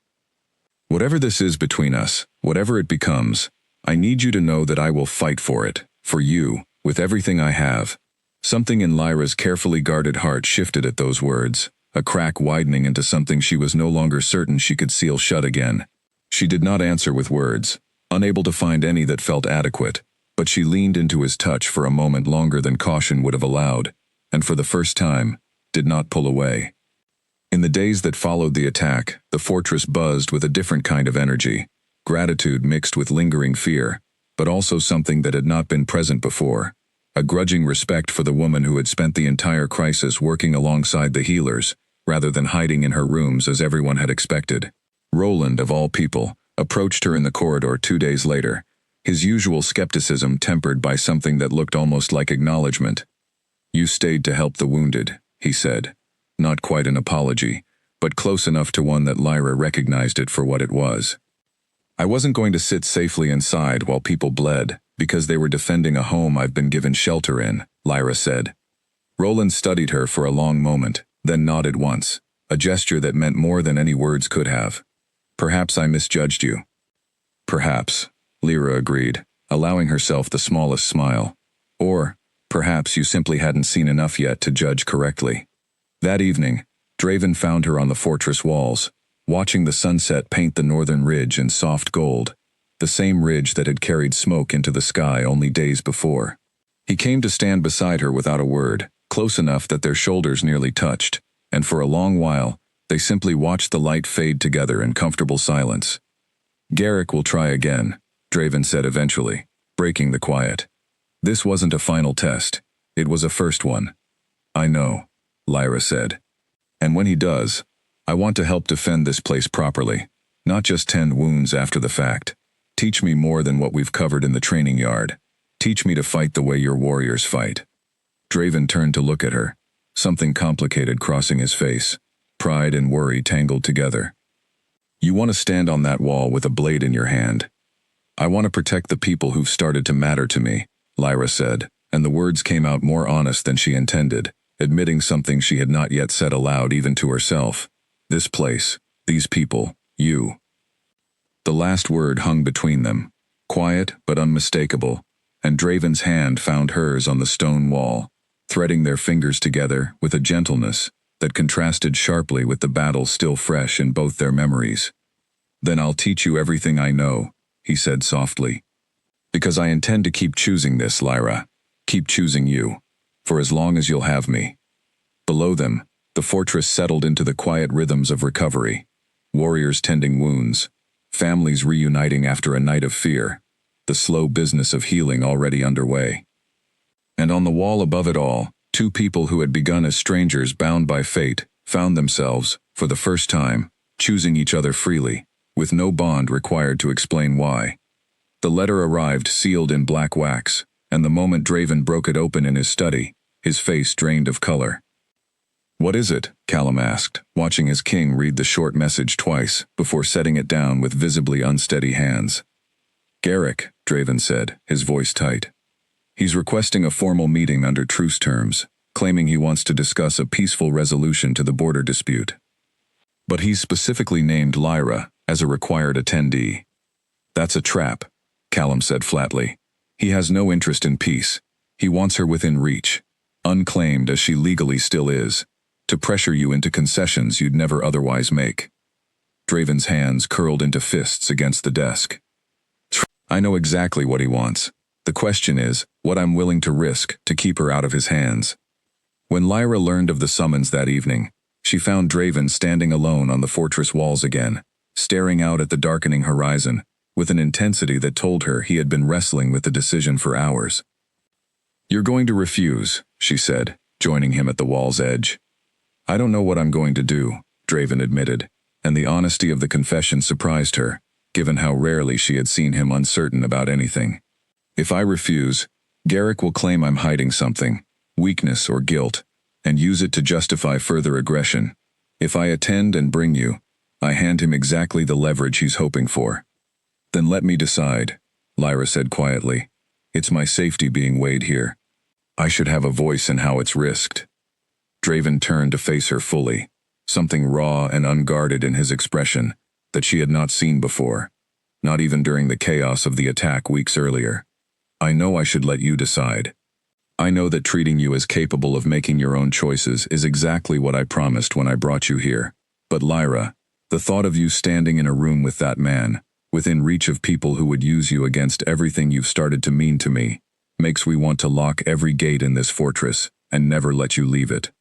Whatever this is between us, whatever it becomes, I need you to know that I will fight for it, for you, with everything I have. Something in Lyra's carefully guarded heart shifted at those words, a crack widening into something she was no longer certain she could seal shut again. She did not answer with words, unable to find any that felt adequate, but she leaned into his touch for a moment longer than caution would have allowed, and for the first time, did not pull away. In the days that followed the attack, the fortress buzzed with a different kind of energy, gratitude mixed with lingering fear, but also something that had not been present before, a grudging respect for the woman who had spent the entire crisis working alongside the healers, rather than hiding in her rooms as everyone had expected. Roland, of all people, approached her in the corridor 2 days later, his usual skepticism tempered by something that looked almost like acknowledgement. You stayed to help the wounded, he said. Not quite an apology, but close enough to one that Lyra recognized it for what it was. I wasn't going to sit safely inside while people bled, because they were defending a home I've been given shelter in, Lyra said. Roland studied her for a long moment, then nodded once, a gesture that meant more than any words could have. Perhaps I misjudged you. Perhaps, Lyra agreed, allowing herself the smallest smile. Or, perhaps you simply hadn't seen enough yet to judge correctly. That evening, Draven found her on the fortress walls, watching the sunset paint the northern ridge in soft gold, the same ridge that had carried smoke into the sky only days before. He came to stand beside her without a word, close enough that their shoulders nearly touched, and for a long while, they simply watched the light fade together in comfortable silence. Garrick will try again, Draven said eventually, breaking the quiet. This wasn't a final test. It was a first one. I know, Lyra said. And when he does, I want to help defend this place properly, not just tend wounds after the fact. Teach me more than what we've covered in the training yard. Teach me to fight the way your warriors fight. Draven turned to look at her, something complicated crossing his face, pride and worry tangled together. You want to stand on that wall with a blade in your hand. I want to protect the people who've started to matter to me, Lyra said, and the words came out more honest than she intended, admitting something she had not yet said aloud even to herself. This place, these people, you. The last word hung between them, quiet but unmistakable, and Draven's hand found hers on the stone wall, threading their fingers together with a gentleness that contrasted sharply with the battle still fresh in both their memories. Then I'll teach you everything I know, he said softly. Because I intend to keep choosing this, Lyra. Keep choosing you, for as long as you'll have me. Below them, the fortress settled into the quiet rhythms of recovery. Warriors tending wounds, families reuniting after a night of fear, the slow business of healing already underway. And on the wall above it all, two people who had begun as strangers bound by fate found themselves, for the first time, choosing each other freely, with no bond required to explain why. The letter arrived sealed in black wax, and the moment Draven broke it open in his study, his face drained of color. What is it? Callum asked, watching his king read the short message twice before setting it down with visibly unsteady hands. Garrick, Draven said, his voice tight. He's requesting a formal meeting under truce terms, claiming he wants to discuss a peaceful resolution to the border dispute. But he's specifically named Lyra as a required attendee. That's a trap, Callum said flatly. He has no interest in peace. He wants her within reach, unclaimed as she legally still is, to pressure you into concessions you'd never otherwise make. Draven's hands curled into fists against the desk. I know exactly what he wants. The question is, what I'm willing to risk to keep her out of his hands. When Lyra learned of the summons that evening, she found Draven standing alone on the fortress walls again, staring out at the darkening horizon, with an intensity that told her he had been wrestling with the decision for hours. You're going to refuse, she said, joining him at the wall's edge. I don't know what I'm going to do, Draven admitted, and the honesty of the confession surprised her, given how rarely she had seen him uncertain about anything. If I refuse, Garrick will claim I'm hiding something, weakness or guilt, and use it to justify further aggression. If I attend and bring you, I hand him exactly the leverage he's hoping for. Then let me decide, Lyra said quietly. It's my safety being weighed here. I should have a voice in how it's risked. Draven turned to face her fully, something raw and unguarded in his expression that she had not seen before, not even during the chaos of the attack weeks earlier. I know I should let you decide. I know that treating you as capable of making your own choices is exactly what I promised when I brought you here. But Lyra, the thought of you standing in a room with that man, within reach of people who would use you against everything you've started to mean to me, makes me want to lock every gate in this fortress and never let you leave it.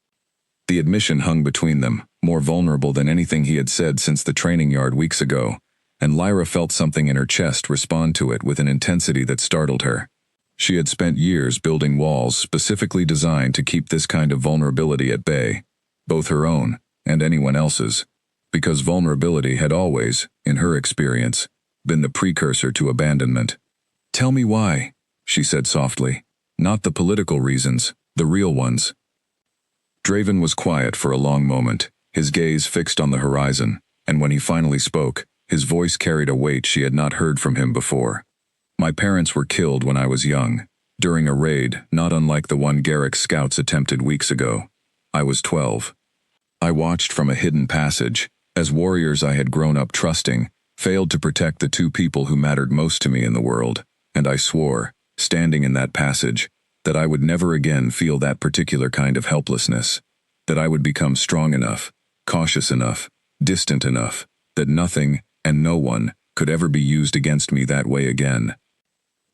The admission hung between them, more vulnerable than anything he had said since the training yard weeks ago, and Lyra felt something in her chest respond to it with an intensity that startled her. She had spent years building walls specifically designed to keep this kind of vulnerability at bay, both her own and anyone else's, because vulnerability had always, in her experience, been the precursor to abandonment. Tell me why, she said softly. Not the political reasons, the real ones. Draven was quiet for a long moment, his gaze fixed on the horizon, and when he finally spoke, his voice carried a weight she had not heard from him before. My parents were killed when I was young, during a raid not unlike the one Garrick's scouts attempted weeks ago. I was 12. I watched from a hidden passage, as warriors I had grown up trusting failed to protect the two people who mattered most to me in the world, and I swore, standing in that passage, that I would never again feel that particular kind of helplessness, that I would become strong enough, cautious enough, distant enough, that nothing and no one could ever be used against me that way again.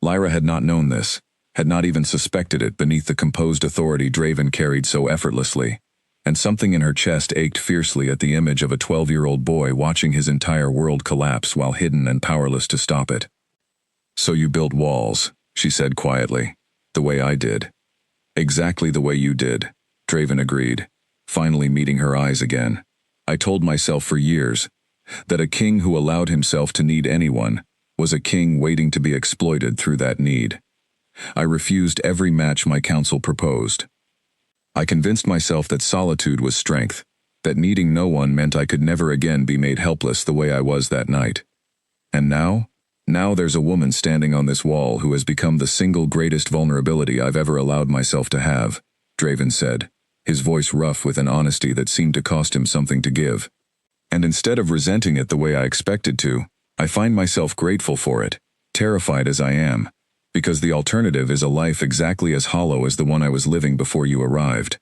Lyra had not known this, had not even suspected it beneath the composed authority Draven carried so effortlessly, and something in her chest ached fiercely at the image of a 12-year-old boy watching his entire world collapse while hidden and powerless to stop it. So you built walls, she said quietly, the way I did. Exactly the way you did, Draven agreed, finally meeting her eyes again. I told myself for years that a king who allowed himself to need anyone was a king waiting to be exploited through that need. I refused every match my council proposed. I convinced myself that solitude was strength, that needing no one meant I could never again be made helpless the way I was that night. And now there's a woman standing on this wall who has become the single greatest vulnerability I've ever allowed myself to have, Draven said, his voice rough with an honesty that seemed to cost him something to give. And instead of resenting it the way I expected to, I find myself grateful for it, terrified as I am, because the alternative is a life exactly as hollow as the one I was living before you arrived.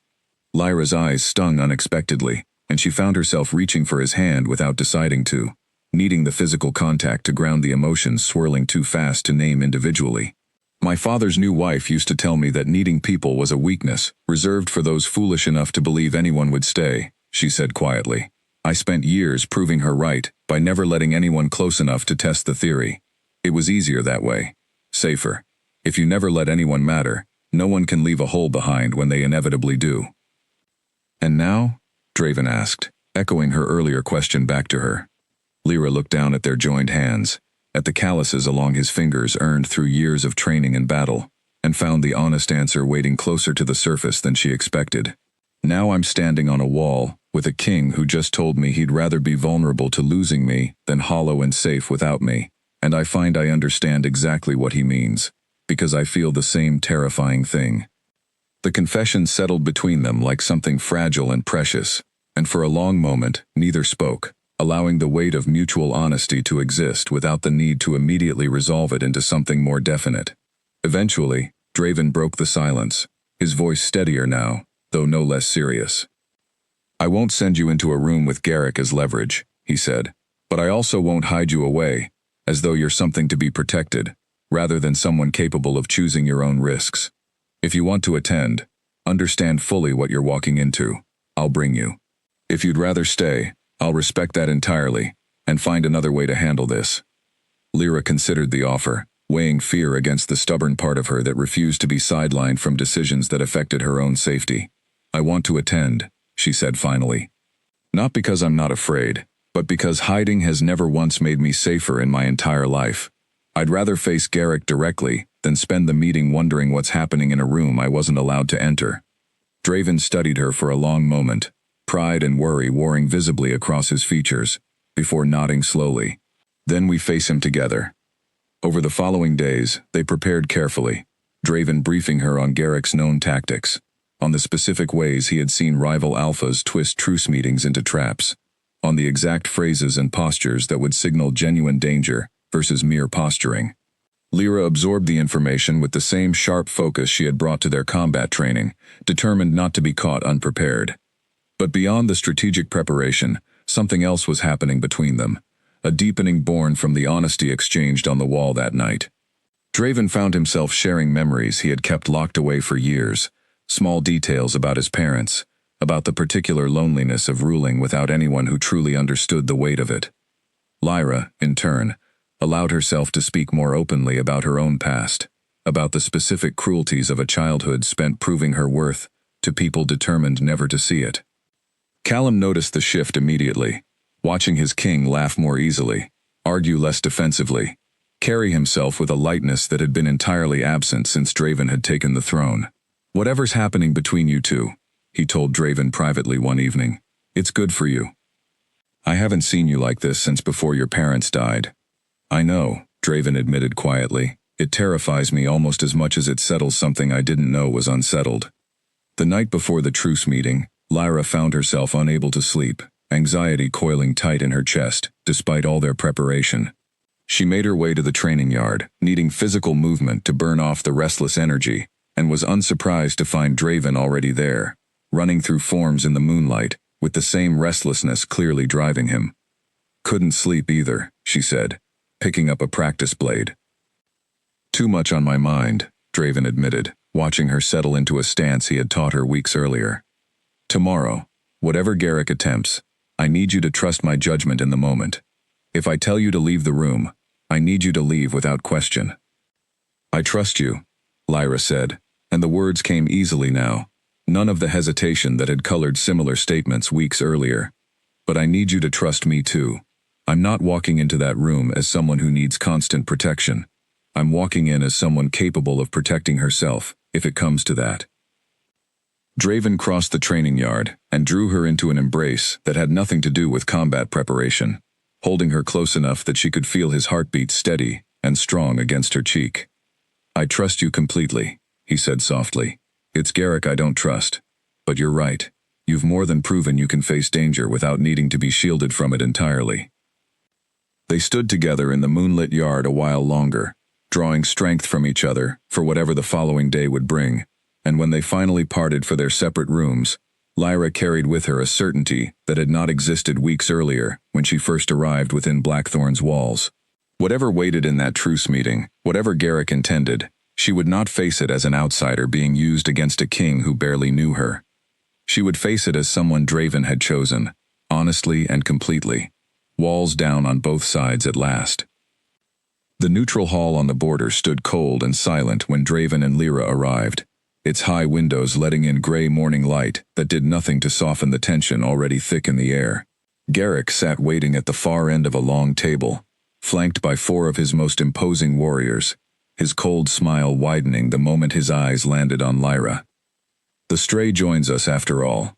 Lyra's eyes stung unexpectedly, and she found herself reaching for his hand without deciding to, needing the physical contact to ground the emotions swirling too fast to name individually. My father's new wife used to tell me that needing people was a weakness, reserved for those foolish enough to believe anyone would stay, she said quietly. I spent years proving her right by never letting anyone close enough to test the theory. It was easier that way. Safer. If you never let anyone matter, no one can leave a hole behind when they inevitably do. And now? Draven asked, echoing her earlier question back to her. Lyra looked down at their joined hands, at the calluses along his fingers earned through years of training and battle, and found the honest answer waiting closer to the surface than she expected. Now I'm standing on a wall, with a king who just told me he'd rather be vulnerable to losing me than hollow and safe without me, and I find I understand exactly what he means, because I feel the same terrifying thing. The confession settled between them like something fragile and precious, and for a long moment, neither spoke, allowing the weight of mutual honesty to exist without the need to immediately resolve it into something more definite. Eventually, Draven broke the silence, his voice steadier now, though no less serious. I won't send you into a room with Garrick as leverage, he said, but I also won't hide you away, as though you're something to be protected, rather than someone capable of choosing your own risks. If you want to attend, understand fully what you're walking into. I'll bring you. If you'd rather stay, I'll respect that entirely, and find another way to handle this. Lyra considered the offer, weighing fear against the stubborn part of her that refused to be sidelined from decisions that affected her own safety. I want to attend, she said finally. Not because I'm not afraid, but because hiding has never once made me safer in my entire life. I'd rather face Garrick directly than spend the meeting wondering what's happening in a room I wasn't allowed to enter. Draven studied her for a long moment, pride and worry warring visibly across his features, before nodding slowly. Then we face him together. Over the following days, they prepared carefully, Draven briefing her on Garrick's known tactics. on the specific ways he had seen rival alphas twist truce meetings into traps, on the exact phrases and postures that would signal genuine danger versus mere posturing. Lyra absorbed the information with the same sharp focus she had brought to their combat training, determined not to be caught unprepared. But beyond the strategic preparation, something else was happening between them, a deepening born from the honesty exchanged on the wall that night. Draven found himself sharing memories he had kept locked away for years, small details about his parents, about the particular loneliness of ruling without anyone who truly understood the weight of it. Lyra, in turn, allowed herself to speak more openly about her own past, about the specific cruelties of a childhood spent proving her worth to people determined never to see it. Callum noticed the shift immediately, watching his king laugh more easily, argue less defensively, carry himself with a lightness that had been entirely absent since Draven had taken the throne. "Whatever's happening between you two," he told Draven privately one evening, "it's good for you. I haven't seen you like this since before your parents died." "I know," Draven admitted quietly. "It terrifies me almost as much as it settles something I didn't know was unsettled." The night before the truce meeting, Lyra found herself unable to sleep, anxiety coiling tight in her chest, despite all their preparation. She made her way to the training yard, needing physical movement to burn off the restless energy, and was unsurprised to find Draven already there, running through forms in the moonlight, with the same restlessness clearly driving him. "Couldn't sleep either," she said, picking up a practice blade. "Too much on my mind," Draven admitted, watching her settle into a stance he had taught her weeks earlier. "Tomorrow, whatever Garrick attempts, I need you to trust my judgment in the moment. If I tell you to leave the room, I need you to leave without question." "I trust you," Lyra said, and the words came easily now, none of the hesitation that had colored similar statements weeks earlier. "But I need you to trust me too. I'm not walking into that room as someone who needs constant protection. I'm walking in as someone capable of protecting herself, if it comes to that." Draven crossed the training yard and drew her into an embrace that had nothing to do with combat preparation, holding her close enough that she could feel his heartbeat steady and strong against her cheek. "I trust you completely," he said softly. "It's Garrick I don't trust. But you're right. You've more than proven you can face danger without needing to be shielded from it entirely." They stood together in the moonlit yard a while longer, drawing strength from each other for whatever the following day would bring, and when they finally parted for their separate rooms, Lyra carried with her a certainty that had not existed weeks earlier when she first arrived within Blackthorn's walls. Whatever waited in that truce meeting, whatever Garrick intended, she would not face it as an outsider being used against a king who barely knew her. She would face it as someone Draven had chosen, honestly and completely. Walls down on both sides at last. The neutral hall on the border stood cold and silent when Draven and Lyra arrived, its high windows letting in gray morning light that did nothing to soften the tension already thick in the air. Garrick sat waiting at the far end of a long table, flanked by 4 of his most imposing warriors, his cold smile widening the moment his eyes landed on Lyra. "The Stray joins us after all,"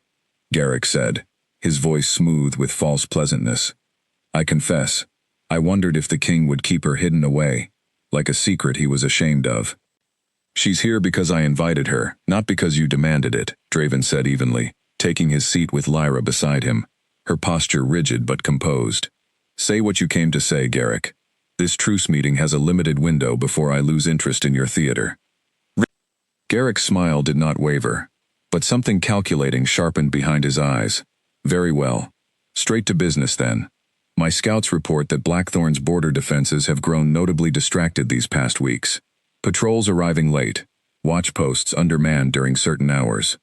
Garrick said, his voice smooth with false pleasantness. "I confess, I wondered if the king would keep her hidden away, like a secret he was ashamed of." "She's here because I invited her, not because you demanded it," Draven said evenly, taking his seat with Lyra beside him, her posture rigid but composed. "Say what you came to say, Garrick. This truce meeting has a limited window before I lose interest in your theater." Garrick's smile did not waver, but something calculating sharpened behind his eyes. "Very well. Straight to business then. My scouts report that Blackthorn's border defenses have grown notably distracted these past weeks. Patrols arriving late, watch posts undermanned during certain hours.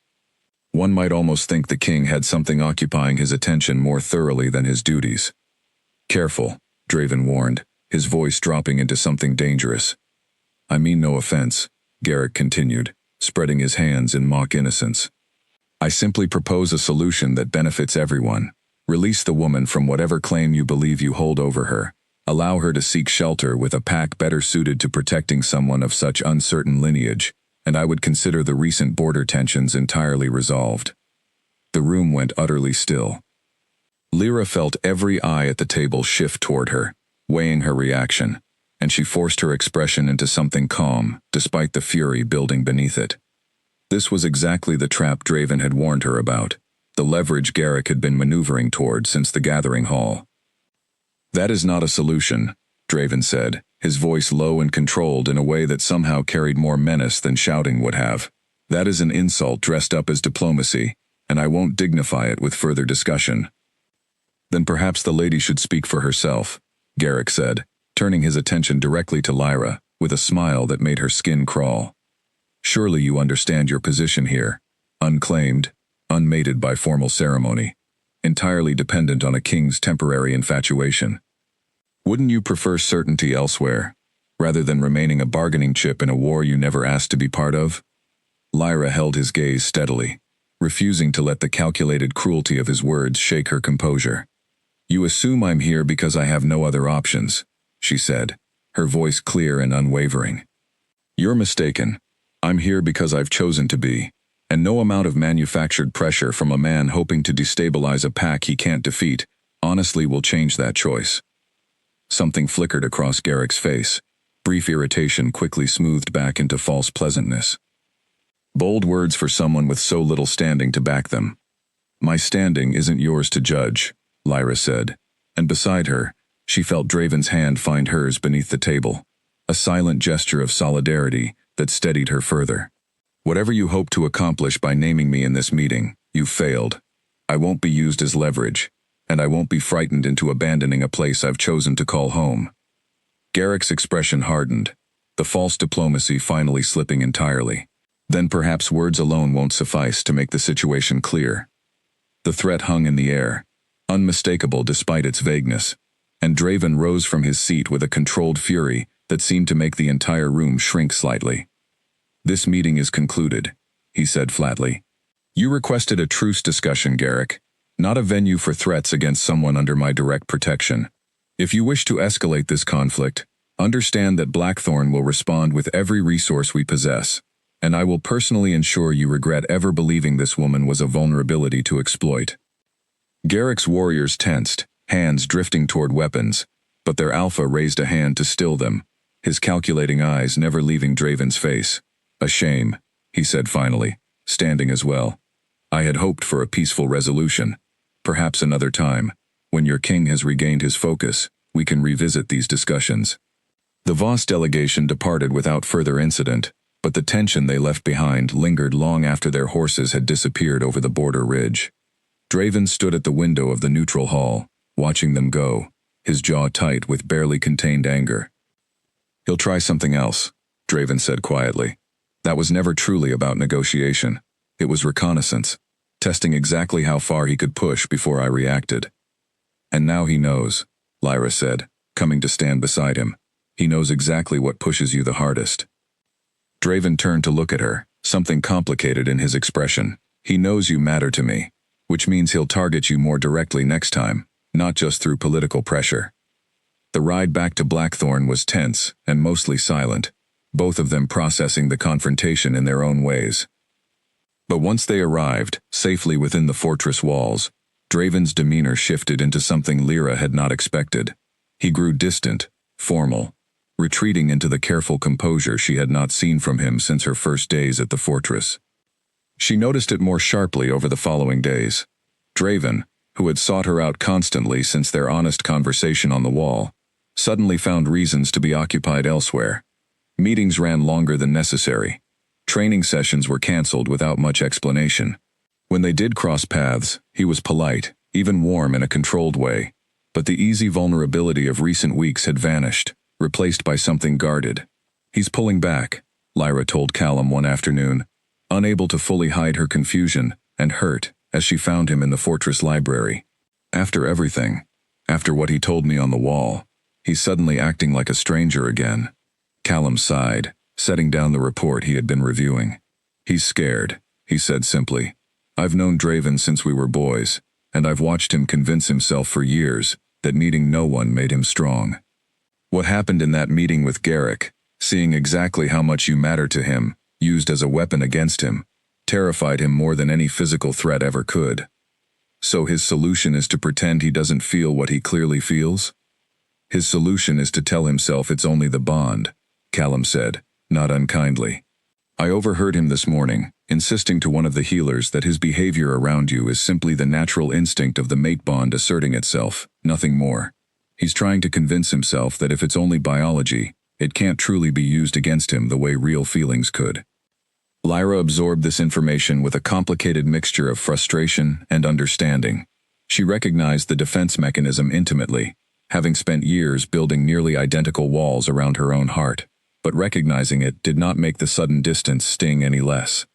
One might almost think the king had something occupying his attention more thoroughly than his duties." "Careful," Draven warned, his voice dropping into something dangerous. "I mean no offense," Garrick continued, spreading his hands in mock innocence. "I simply propose a solution that benefits everyone. Release the woman from whatever claim you believe you hold over her. Allow her to seek shelter with a pack better suited to protecting someone of such uncertain lineage, and I would consider the recent border tensions entirely resolved." The room went utterly still. Lyra felt every eye at the table shift toward her, weighing her reaction, and she forced her expression into something calm, despite the fury building beneath it. This was exactly the trap Draven had warned her about, the leverage Garrick had been maneuvering toward since the gathering hall. "That is not a solution," Draven said, his voice low and controlled in a way that somehow carried more menace than shouting would have. "That is an insult dressed up as diplomacy, and I won't dignify it with further discussion." "Then perhaps the lady should speak for herself," Garrick said, turning his attention directly to Lyra, with a smile that made her skin crawl. "Surely you understand your position here, unclaimed, unmated by formal ceremony, entirely dependent on a king's temporary infatuation. Wouldn't you prefer certainty elsewhere, rather than remaining a bargaining chip in a war you never asked to be part of?" Lyra held his gaze steadily, refusing to let the calculated cruelty of his words shake her composure. "You assume I'm here because I have no other options," she said, her voice clear and unwavering. "You're mistaken. I'm here because I've chosen to be, and no amount of manufactured pressure from a man hoping to destabilize a pack he can't defeat honestly will change that choice." Something flickered across Garrick's face. Brief irritation quickly smoothed back into false pleasantness. Bold words for someone with so little standing to back them. "My standing isn't yours to judge," Lyra said, and beside her, she felt Draven's hand find hers beneath the table, a silent gesture of solidarity that steadied her further. "Whatever you hope to accomplish by naming me in this meeting, you've failed. I won't be used as leverage, and I won't be frightened into abandoning a place I've chosen to call home." Garrick's expression hardened, the false diplomacy finally slipping entirely. Then perhaps words alone won't suffice to make the situation clear. The threat hung in the air, unmistakable despite its vagueness, and Draven rose from his seat with a controlled fury that seemed to make the entire room shrink slightly. "This meeting is concluded," he said flatly. "You requested a truce discussion, Garrick, not a venue for threats against someone under my direct protection. If you wish to escalate this conflict, understand that Blackthorn will respond with every resource we possess, and I will personally ensure you regret ever believing this woman was a vulnerability to exploit." Garrick's warriors tensed, hands drifting toward weapons, but their alpha raised a hand to still them, his calculating eyes never leaving Draven's face. "A shame," he said finally, standing as well. "I had hoped for a peaceful resolution. Perhaps another time, when your king has regained his focus, we can revisit these discussions." The Voss delegation departed without further incident, but the tension they left behind lingered long after their horses had disappeared over the border ridge. Draven stood at the window of the neutral hall, watching them go, his jaw tight with barely contained anger. "He'll try something else," Draven said quietly. "That was never truly about negotiation. It was reconnaissance, testing exactly how far he could push before I reacted." "And now he knows," Lyra said, coming to stand beside him. "He knows exactly what pushes you the hardest." Draven turned to look at her, something complicated in his expression. "He knows you matter to me, which means he'll target you more directly next time, not just through political pressure." The ride back to Blackthorn was tense and mostly silent, both of them processing the confrontation in their own ways. But once they arrived, safely within the fortress walls, Draven's demeanor shifted into something Lyra had not expected. He grew distant, formal, retreating into the careful composure she had not seen from him since her first days at the fortress. She noticed it more sharply over the following days. Draven, who had sought her out constantly since their honest conversation on the wall, suddenly found reasons to be occupied elsewhere. Meetings ran longer than necessary. Training sessions were cancelled without much explanation. When they did cross paths, he was polite, even warm in a controlled way, but the easy vulnerability of recent weeks had vanished, replaced by something guarded. "He's pulling back," Lyra told Callum one afternoon, unable to fully hide her confusion and hurt as she found him in the fortress library. "After everything, after what he told me on the wall, he's suddenly acting like a stranger again." Callum sighed, setting down the report he had been reviewing. "He's scared," he said simply. "I've known Draven since we were boys, and I've watched him convince himself for years that needing no one made him strong. What happened in that meeting with Garrick, seeing exactly how much you matter to him, used as a weapon against him, terrified him more than any physical threat ever could. So his solution is to pretend he doesn't feel what he clearly feels? His solution is to tell himself it's only the bond," Callum said, not unkindly. I overheard him this morning, insisting to one of the healers that his behavior around you is simply the natural instinct of the mate bond asserting itself, nothing more. He's trying to convince himself that if it's only biology, it can't truly be used against him the way real feelings could. Lyra absorbed this information with a complicated mixture of frustration and understanding. She recognized the defense mechanism intimately, having spent years building nearly identical walls around her own heart, but recognizing it did not make the sudden distance sting any less.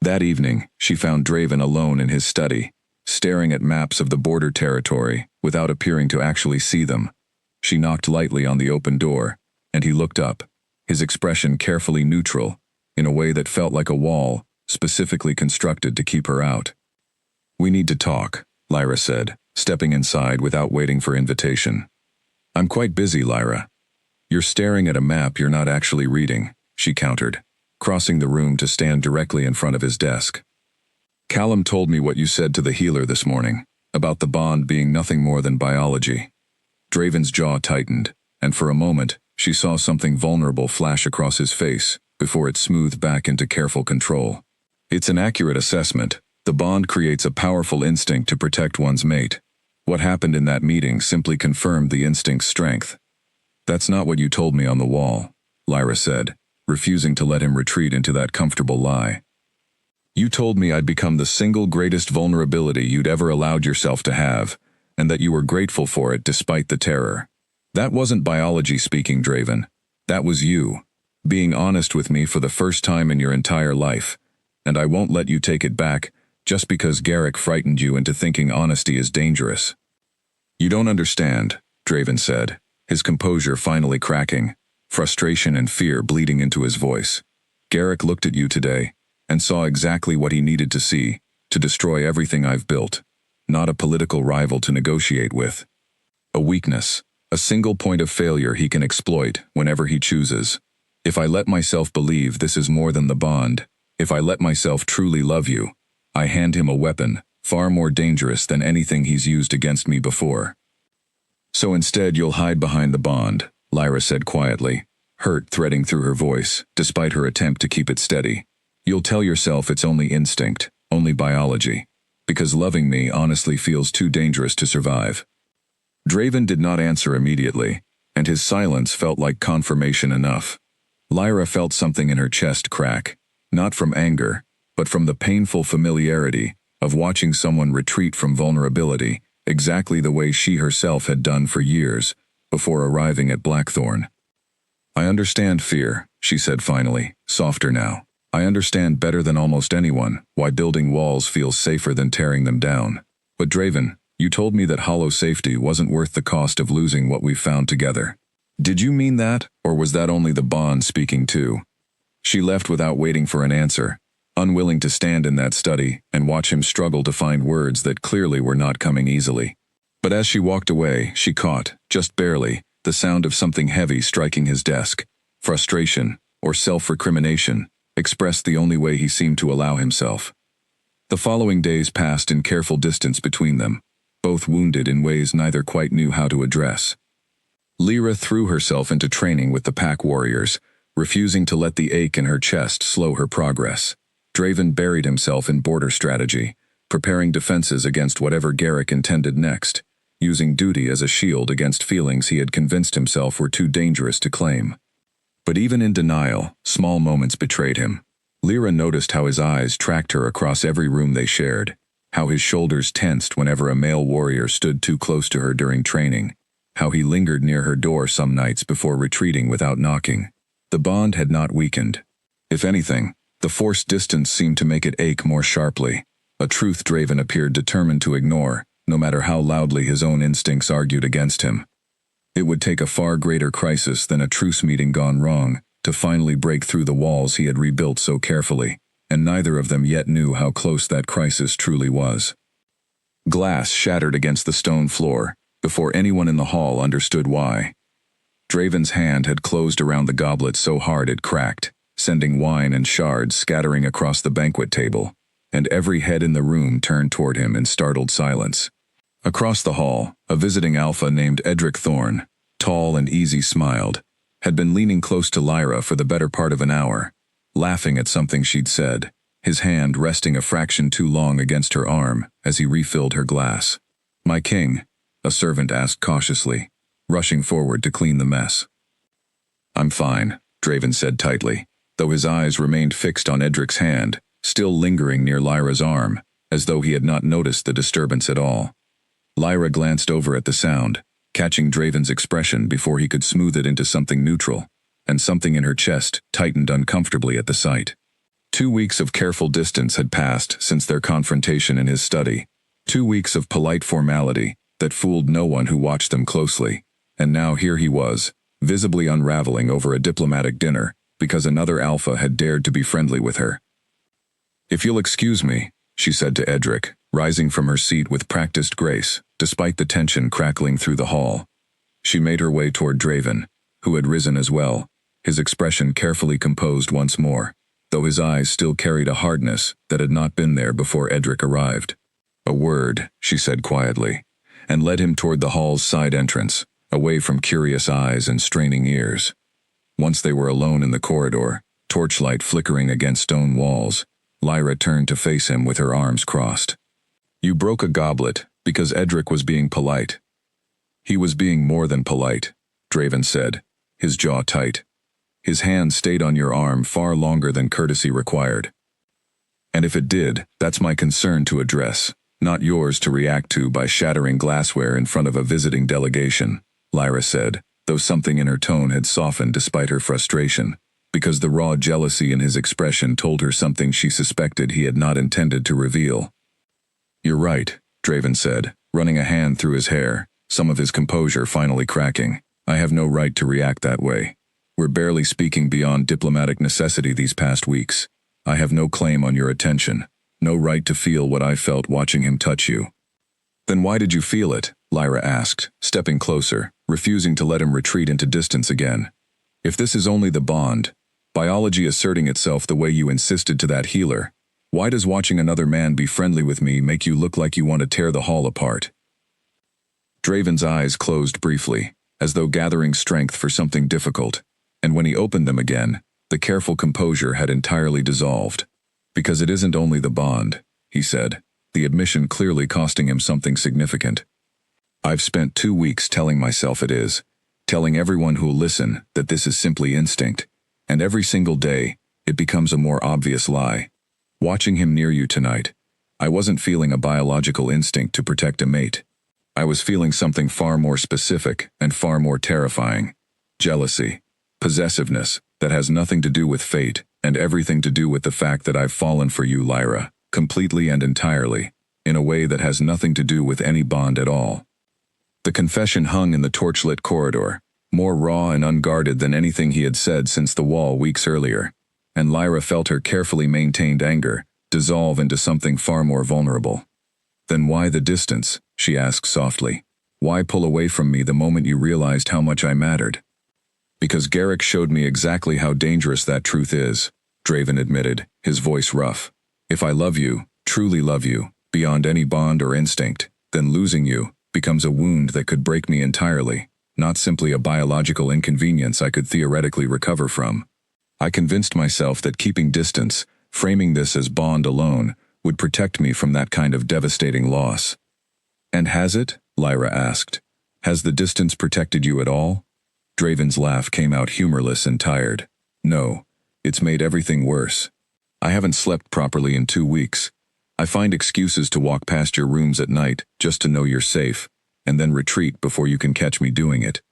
That evening, she found Draven alone in his study, staring at maps of the border territory without appearing to actually see them. She knocked lightly on the open door, and he looked up, his expression carefully neutral, in a way that felt like a wall, specifically constructed to keep her out. "We need to talk," Lyra said, stepping inside without waiting for invitation. "I'm quite busy, Lyra." "You're staring at a map you're not actually reading," she countered, crossing the room to stand directly in front of his desk. "Callum told me what you said to the healer this morning, about the bond being nothing more than biology." Draven's jaw tightened, and for a moment, she saw something vulnerable flash across his face before it smoothed back into careful control. "It's an accurate assessment. The bond creates a powerful instinct to protect one's mate. What happened in that meeting simply confirmed the instinct's strength." "That's not what you told me on the wall," Lyra said, refusing to let him retreat into that comfortable lie. "You told me I'd become the single greatest vulnerability you'd ever allowed yourself to have, and that you were grateful for it despite the terror. That wasn't biology speaking, Draven. That was you, being honest with me for the first time in your entire life, and I won't let you take it back just because Garrick frightened you into thinking honesty is dangerous." "You don't understand," Draven said, his composure finally cracking, frustration and fear bleeding into his voice. "Garrick looked at you today and saw exactly what he needed to see, to destroy everything I've built. Not a political rival to negotiate with. A weakness, a single point of failure he can exploit whenever he chooses. If I let myself believe this is more than the bond, if I let myself truly love you, I hand him a weapon, far more dangerous than anything he's used against me before." "So instead you'll hide behind the bond," Lyra said quietly, hurt threading through her voice, despite her attempt to keep it steady. "You'll tell yourself it's only instinct, only biology, because loving me honestly feels too dangerous to survive." Draven did not answer immediately, and his silence felt like confirmation enough. Lyra felt something in her chest crack, not from anger, but from the painful familiarity of watching someone retreat from vulnerability exactly the way she herself had done for years before arriving at Blackthorn. "I understand fear," she said finally, softer now. "I understand better than almost anyone why building walls feels safer than tearing them down. But Draven, you told me that hollow safety wasn't worth the cost of losing what we've found together. Did you mean that, or was that only the bond speaking too?" She left without waiting for an answer, unwilling to stand in that study and watch him struggle to find words that clearly were not coming easily. But as she walked away, she caught, just barely, the sound of something heavy striking his desk. Frustration, or self-recrimination, expressed the only way he seemed to allow himself. The following days passed in careful distance between them, both wounded in ways neither quite knew how to address. Lyra threw herself into training with the pack warriors, refusing to let the ache in her chest slow her progress. Draven buried himself in border strategy, preparing defenses against whatever Garrick intended next, using duty as a shield against feelings he had convinced himself were too dangerous to claim. But even in denial, small moments betrayed him. Lyra noticed how his eyes tracked her across every room they shared, how his shoulders tensed whenever a male warrior stood too close to her during training, how he lingered near her door some nights before retreating without knocking. The bond had not weakened. If anything, the forced distance seemed to make it ache more sharply, a truth Draven appeared determined to ignore, no matter how loudly his own instincts argued against him. It would take a far greater crisis than a truce meeting gone wrong to finally break through the walls he had rebuilt so carefully, and neither of them yet knew how close that crisis truly was. Glass shattered against the stone floor, before anyone in the hall understood why. Draven's hand had closed around the goblet so hard it cracked, sending wine and shards scattering across the banquet table, and every head in the room turned toward him in startled silence. Across the hall, a visiting alpha named Edric Thorne, tall and easy-smiled, had been leaning close to Lyra for the better part of an hour. laughing at something she'd said, his hand resting a fraction too long against her arm as he refilled her glass. "My king?" a servant asked cautiously, rushing forward to clean the mess. "I'm fine," Draven said tightly, though his eyes remained fixed on Edric's hand, still lingering near Lyra's arm, as though he had not noticed the disturbance at all. Lyra glanced over at the sound, catching Draven's expression before he could smooth it into something neutral, and something in her chest tightened uncomfortably at the sight. 2 weeks of careful distance had passed since their confrontation in his study, 2 weeks of polite formality that fooled no one who watched them closely, and now here he was, visibly unraveling over a diplomatic dinner because another alpha had dared to be friendly with her. "If you'll excuse me," she said to Edric, rising from her seat with practiced grace, despite the tension crackling through the hall. She made her way toward Draven, who had risen as well, his expression carefully composed once more, though his eyes still carried a hardness that had not been there before Edric arrived. "A word," she said quietly, and led him toward the hall's side entrance, away from curious eyes and straining ears. Once they were alone in the corridor, torchlight flickering against stone walls, Lyra turned to face him with her arms crossed. "You broke a goblet because Edric was being polite." "He was being more than polite," Draven said, his jaw tight. "His hand stayed on your arm far longer than courtesy required. And if it did, that's my concern to address, not yours to react to by shattering glassware in front of a visiting delegation," Lyra said, though something in her tone had softened despite her frustration, because the raw jealousy in his expression told her something she suspected he had not intended to reveal. "You're right," Draven said, running a hand through his hair, some of his composure finally cracking. "I have no right to react that way. We're barely speaking beyond diplomatic necessity these past weeks. I have no claim on your attention, no right to feel what I felt watching him touch you." "Then why did you feel it?" Lyra asked, stepping closer, refusing to let him retreat into distance again. "If this is only the bond, biology asserting itself the way you insisted to that healer, why does watching another man be friendly with me make you look like you want to tear the hall apart?" Draven's eyes closed briefly, as though gathering strength for something difficult, and when he opened them again, the careful composure had entirely dissolved. "Because it isn't only the bond," he said, the admission clearly costing him something significant. "I've spent 2 weeks telling myself it is, telling everyone who'll listen that this is simply instinct, and every single day, it becomes a more obvious lie. Watching him near you tonight, I wasn't feeling a biological instinct to protect a mate. I was feeling something far more specific and far more terrifying. Jealousy, possessiveness, that has nothing to do with fate and everything to do with the fact that I've fallen for you, Lyra, completely and entirely, in a way that has nothing to do with any bond at all." The confession hung in the torchlit corridor, more raw and unguarded than anything he had said since the wall weeks earlier, and Lyra felt her carefully maintained anger dissolve into something far more vulnerable. "Then why the distance?" she asked softly. "Why pull away from me the moment you realized how much I mattered?" "Because Garrick showed me exactly how dangerous that truth is," Draven admitted, his voice rough. "If I love you, truly love you, beyond any bond or instinct, then losing you becomes a wound that could break me entirely, not simply a biological inconvenience I could theoretically recover from. I convinced myself that keeping distance, framing this as bond alone, would protect me from that kind of devastating loss." "And has it?" Lyra asked. "Has the distance protected you at all?" Draven's laugh came out humorless and tired. "No, it's made everything worse. I haven't slept properly in 2 weeks. I find excuses to walk past your rooms at night just to know you're safe, and then retreat before you can catch me doing it.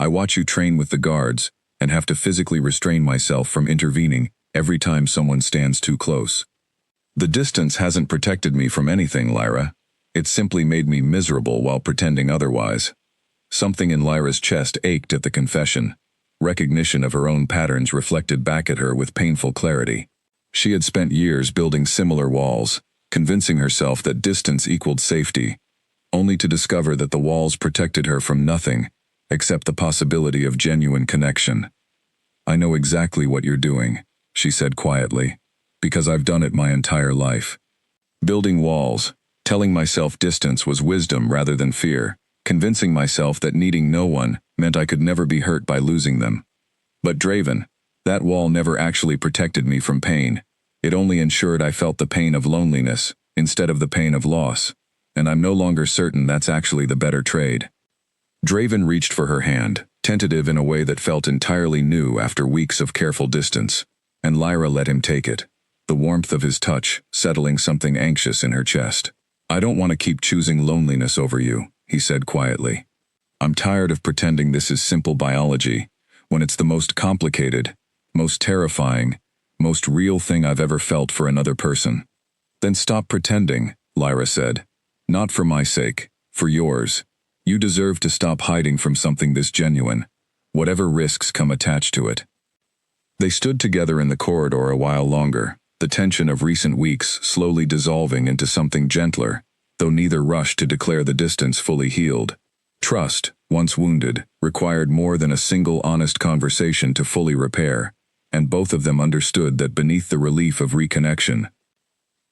I watch you train with the guards, and have to physically restrain myself from intervening every time someone stands too close. The distance hasn't protected me from anything, Lyra. It's simply made me miserable while pretending otherwise." Something in Lyra's chest ached at the confession. Recognition of her own patterns reflected back at her with painful clarity. She had spent years building similar walls, convincing herself that distance equaled safety, only to discover that the walls protected her from nothing except the possibility of genuine connection. "I know exactly what you're doing," she said quietly, "because I've done it my entire life. Building walls, telling myself distance was wisdom rather than fear, convincing myself that needing no one meant I could never be hurt by losing them. But Draven, That wall never actually protected me from pain. It only ensured I felt the pain of loneliness, instead of the pain of loss. And I'm no longer certain that's actually the better trade. Draven reached for her hand, tentative in a way that felt entirely new after weeks of careful distance, and Lyra let him take it, the warmth of his touch settling something anxious in her chest. I don't want to keep choosing loneliness over you, he said quietly. I'm tired of pretending this is simple biology, when it's the most complicated, most terrifying, most real thing I've ever felt for another person. Then stop pretending, Lyra said. Not for my sake, for yours. You deserve to stop hiding from something this genuine, whatever risks come attached to it. They stood together in the corridor a while longer, the tension of recent weeks slowly dissolving into something gentler, though neither rushed to declare the distance fully healed. Trust, once wounded, required more than a single honest conversation to fully repair, and both of them understood that beneath the relief of reconnection.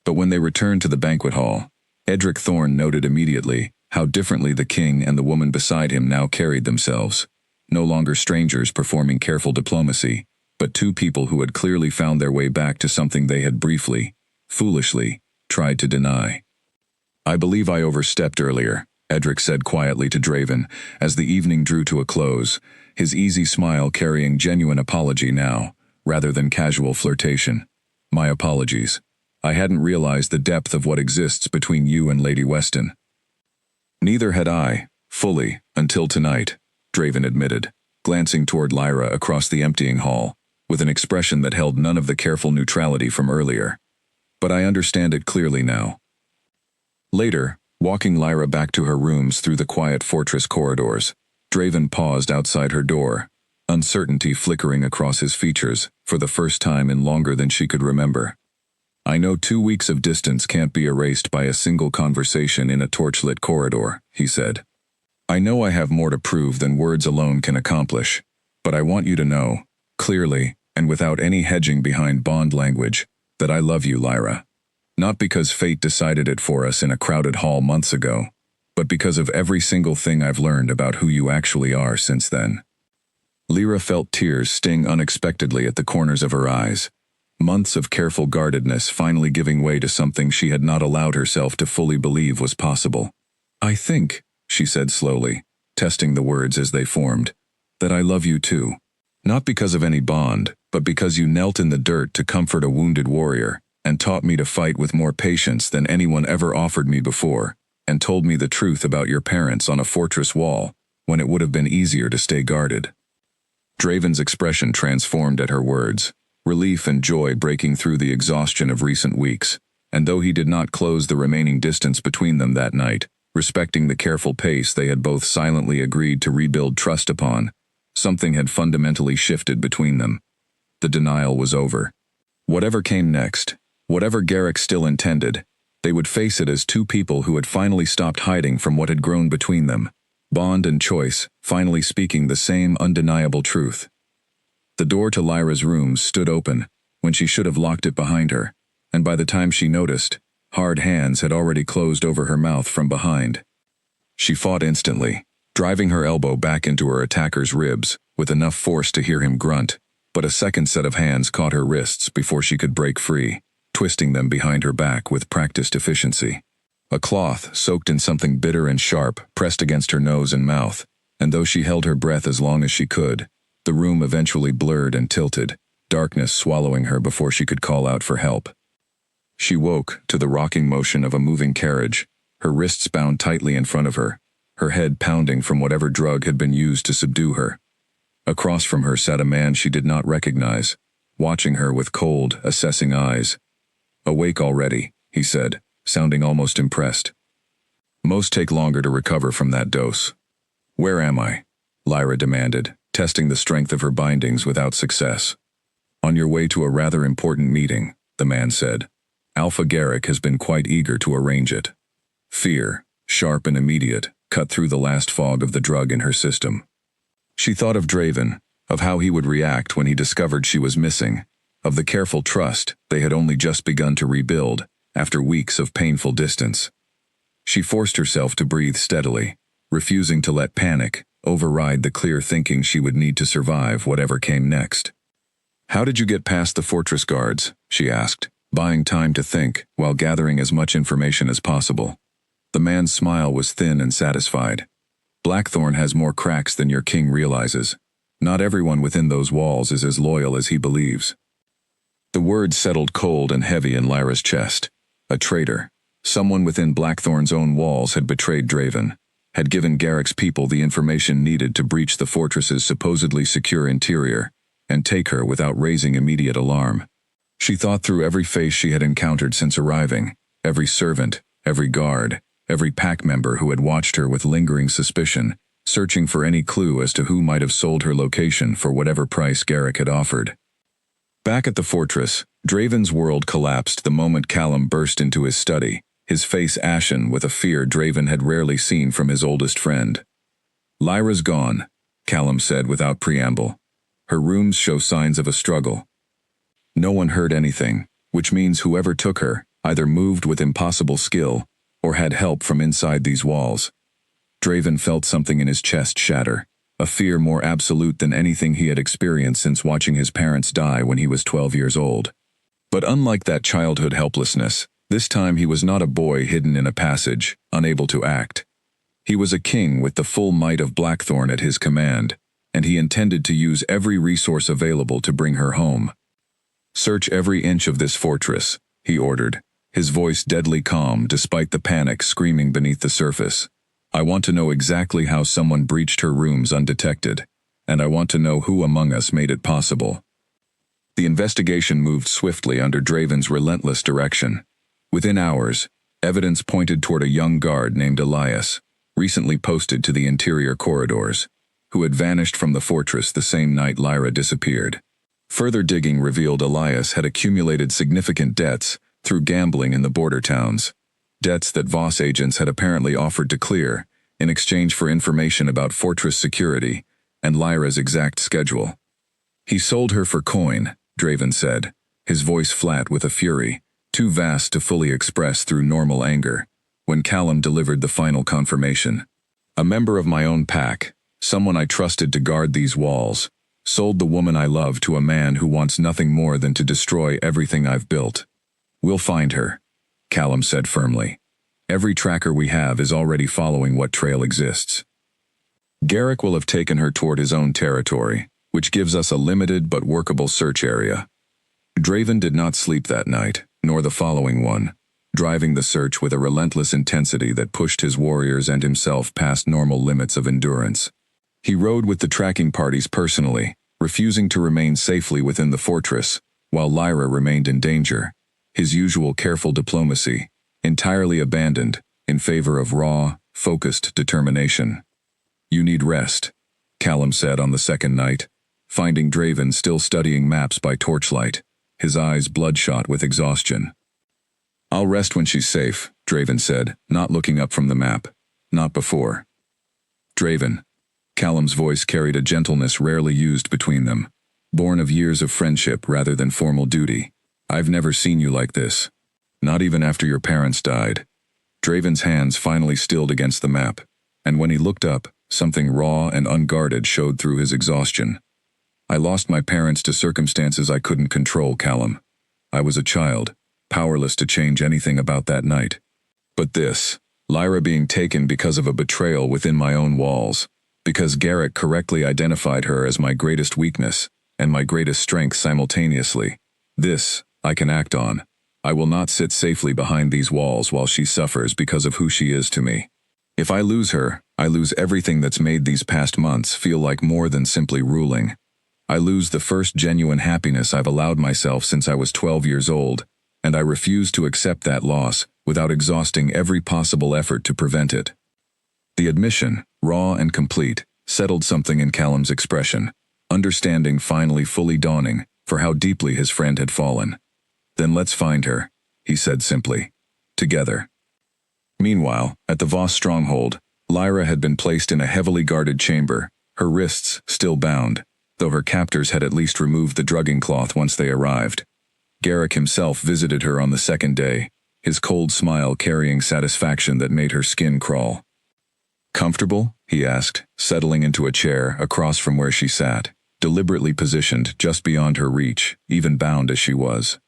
But when they returned to the banquet hall, Edric Thorne noted immediately how differently the king and the woman beside him now carried themselves, no longer strangers performing careful diplomacy, but two people who had clearly found their way back to something they had briefly, foolishly, tried to deny. I believe I overstepped earlier, Edric said quietly to Draven as the evening drew to a close, his easy smile carrying genuine apology now, rather than casual flirtation. My apologies. I hadn't realized the depth of what exists between you and Lady Weston. Neither had I, fully, until tonight, Draven admitted, glancing toward Lyra across the emptying hall, with an expression that held none of the careful neutrality from earlier. But I understand it clearly now. Later, walking Lyra back to her rooms through the quiet fortress corridors, Draven paused outside her door, uncertainty flickering across his features for the first time in longer than she could remember. I know 2 weeks of distance can't be erased by a single conversation in a torchlit corridor, he said. I know I have more to prove than words alone can accomplish, but I want you to know, clearly, and without any hedging behind bond language, that I love you, Lyra. Not because fate decided it for us in a crowded hall months ago, but because of every single thing I've learned about who you actually are since then. Lyra felt tears sting unexpectedly at the corners of her eyes. Months of careful guardedness finally giving way to something she had not allowed herself to fully believe was possible. I think, she said slowly, testing the words as they formed, that I love you too. Not because of any bond, but because you knelt in the dirt to comfort a wounded warrior, and taught me to fight with more patience than anyone ever offered me before, and told me the truth about your parents on a fortress wall, when it would have been easier to stay guarded. Draven's expression transformed at her words, relief and joy breaking through the exhaustion of recent weeks, and though he did not close the remaining distance between them that night, respecting the careful pace they had both silently agreed to rebuild trust upon, something had fundamentally shifted between them. The denial was over. Whatever came next, whatever Garrick still intended, they would face it as two people who had finally stopped hiding from what had grown between them, bond and choice, finally speaking the same undeniable truth. The door to Lyra's rooms stood open, when she should have locked it behind her, and by the time she noticed, hard hands had already closed over her mouth from behind. She fought instantly, driving her elbow back into her attacker's ribs, with enough force to hear him grunt, but a second set of hands caught her wrists before she could break free, twisting them behind her back with practiced efficiency. A cloth, soaked in something bitter and sharp, pressed against her nose and mouth, and though she held her breath as long as she could, the room eventually blurred and tilted, darkness swallowing her before she could call out for help. She woke to the rocking motion of a moving carriage, her wrists bound tightly in front of her, her head pounding from whatever drug had been used to subdue her. Across from her sat a man she did not recognize, watching her with cold, assessing eyes. Awake already, he said, sounding almost impressed. Most take longer to recover from that dose. Where am I? Lyra demanded, testing the strength of her bindings without success. On your way to a rather important meeting, the man said. Alpha Garrick has been quite eager to arrange it. Fear, sharp and immediate, cut through the last fog of the drug in her system. She thought of Draven, of how he would react when he discovered she was missing, of the careful trust they had only just begun to rebuild after weeks of painful distance. She forced herself to breathe steadily, refusing to let panic override the clear thinking she would need to survive whatever came next. "How did you get past the fortress guards?" she asked, buying time to think while gathering as much information as possible. The man's smile was thin and satisfied. "Blackthorn has more cracks than your king realizes. Not everyone within those walls is as loyal as he believes." The words settled cold and heavy in Lyra's chest. A traitor. Someone within Blackthorn's own walls had betrayed Draven, had given Garrick's people the information needed to breach the fortress's supposedly secure interior, and take her without raising immediate alarm. She thought through every face she had encountered since arriving, every servant, every guard, every pack member who had watched her with lingering suspicion, searching for any clue as to who might have sold her location for whatever price Garrick had offered. Back at the fortress, Draven's world collapsed the moment Callum burst into his study, his face ashen with a fear Draven had rarely seen from his oldest friend. "Lyra's gone," Callum said without preamble. "Her rooms show signs of a struggle. No one heard anything, which means whoever took her either moved with impossible skill or had help from inside these walls." Draven felt something in his chest shatter, a fear more absolute than anything he had experienced since watching his parents die when he was 12 years old. But unlike that childhood helplessness, this time he was not a boy hidden in a passage, unable to act. He was a king with the full might of Blackthorn at his command, and he intended to use every resource available to bring her home. "Search every inch of this fortress," he ordered, his voice deadly calm despite the panic screaming beneath the surface. "I want to know exactly how someone breached her rooms undetected, and I want to know who among us made it possible." The investigation moved swiftly under Draven's relentless direction. Within hours, evidence pointed toward a young guard named Elias, recently posted to the interior corridors, who had vanished from the fortress the same night Lyra disappeared. Further digging revealed Elias had accumulated significant debts through gambling in the border towns. Debts that Voss agents had apparently offered to clear in exchange for information about fortress security and Lyra's exact schedule. "He sold her for coin," Draven said, his voice flat with a fury, too vast to fully express through normal anger, when Callum delivered the final confirmation. "A member of my own pack, someone I trusted to guard these walls, sold the woman I love to a man who wants nothing more than to destroy everything I've built. We'll find her," Callum said firmly. "Every tracker we have is already following what trail exists. Garrick will have taken her toward his own territory, which gives us a limited but workable search area." Draven did not sleep that night, nor the following one, driving the search with a relentless intensity that pushed his warriors and himself past normal limits of endurance. He rode with the tracking parties personally, refusing to remain safely within the fortress, while Lyra remained in danger, his usual careful diplomacy, entirely abandoned in favor of raw, focused determination. "You need rest," Callum said on the second night, finding Draven still studying maps by torchlight, his eyes bloodshot with exhaustion. "I'll rest when she's safe," Draven said, not looking up from the map. "Not before." "Draven." Callum's voice carried a gentleness rarely used between them, born of years of friendship rather than formal duty. "I've never seen you like this. Not even after your parents died." Draven's hands finally stilled against the map, and when he looked up, something raw and unguarded showed through his exhaustion. "I lost my parents to circumstances I couldn't control, Callum. I was a child, powerless to change anything about that night. But this, Lyra being taken because of a betrayal within my own walls, because Garrick correctly identified her as my greatest weakness and my greatest strength simultaneously, this I can act on. I will not sit safely behind these walls while she suffers because of who she is to me. If I lose her, I lose everything that's made these past months feel like more than simply ruling. I lose the first genuine happiness I've allowed myself since I was 12 years old, and I refuse to accept that loss without exhausting every possible effort to prevent it." The admission, raw and complete, settled something in Callum's expression, understanding finally fully dawning for how deeply his friend had fallen. "Then let's find her," he said simply. "Together." Meanwhile, at the Voss stronghold, Lyra had been placed in a heavily guarded chamber, her wrists still bound, though her captors had at least removed the drugging cloth once they arrived. Garrick himself visited her on the second day, his cold smile carrying satisfaction that made her skin crawl. "Comfortable?" he asked, settling into a chair across from where she sat. deliberately positioned just beyond her reach, even bound as she was.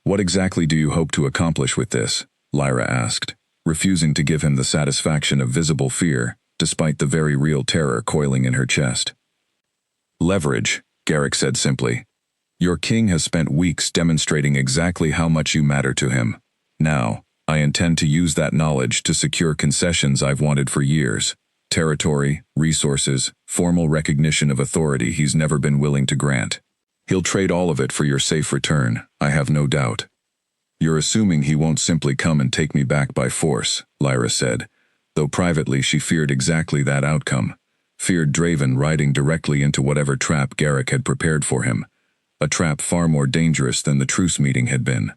"What exactly do you hope to accomplish with this?" Lyra asked, refusing to give him the satisfaction of visible fear, despite the very real terror coiling in her chest. "Leverage," Garrick said simply. "Your king has spent weeks demonstrating exactly how much you matter to him. Now, I intend to use that knowledge to secure concessions I've wanted for years. Territory, resources, formal recognition of authority he's never been willing to grant. He'll trade all of it for your safe return, I have no doubt." "You're assuming he won't simply come and take me back by force," Lyra said, though privately she feared exactly that outcome. Feared Draven riding directly into whatever trap Garrick had prepared for him. A trap far more dangerous than the truce meeting had been.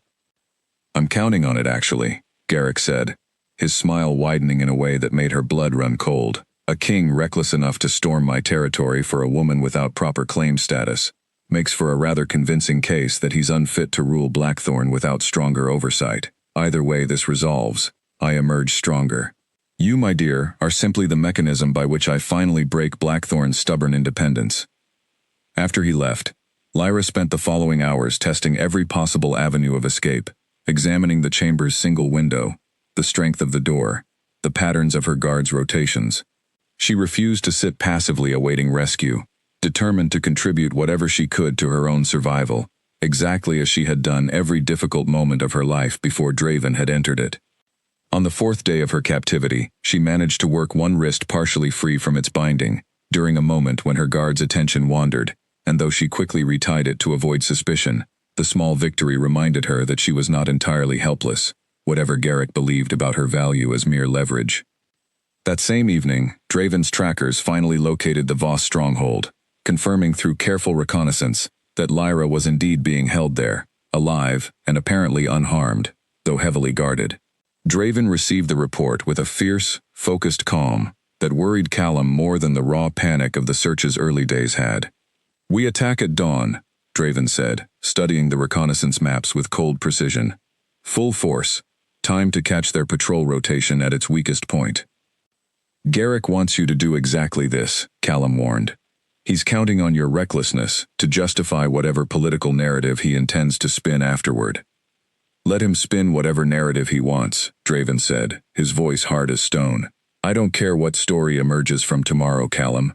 "I'm counting on it, actually," Garrick said, his smile widening in a way that made her blood run cold. "A king reckless enough to storm my territory for a woman without proper claim status makes for a rather convincing case that he's unfit to rule Blackthorn without stronger oversight. Either way this resolves, I emerge stronger. You, my dear, are simply the mechanism by which I finally break Blackthorn's stubborn independence." After he left, Lyra spent the following hours testing every possible avenue of escape, examining the chamber's single window, the strength of the door, the patterns of her guards' rotations. She refused to sit passively awaiting rescue, determined to contribute whatever she could to her own survival, exactly as she had done every difficult moment of her life before Draven had entered it. On the 4th day of her captivity, she managed to work one wrist partially free from its binding, during a moment when her guard's attention wandered, and though she quickly retied it to avoid suspicion, the small victory reminded her that she was not entirely helpless, whatever Garrick believed about her value as mere leverage. That same evening, Draven's trackers finally located the Voss stronghold, confirming through careful reconnaissance that Lyra was indeed being held there, alive and apparently unharmed, though heavily guarded. Draven received the report with a fierce, focused calm that worried Callum more than the raw panic of the search's early days had. "We attack at dawn," Draven said, studying the reconnaissance maps with cold precision. "Full force. Time to catch their patrol rotation at its weakest point." "Garrick wants you to do exactly this," Callum warned. "He's counting on your recklessness to justify whatever political narrative he intends to spin afterward." "Let him spin whatever narrative he wants," Draven said, his voice hard as stone. "I don't care what story emerges from tomorrow, Callum.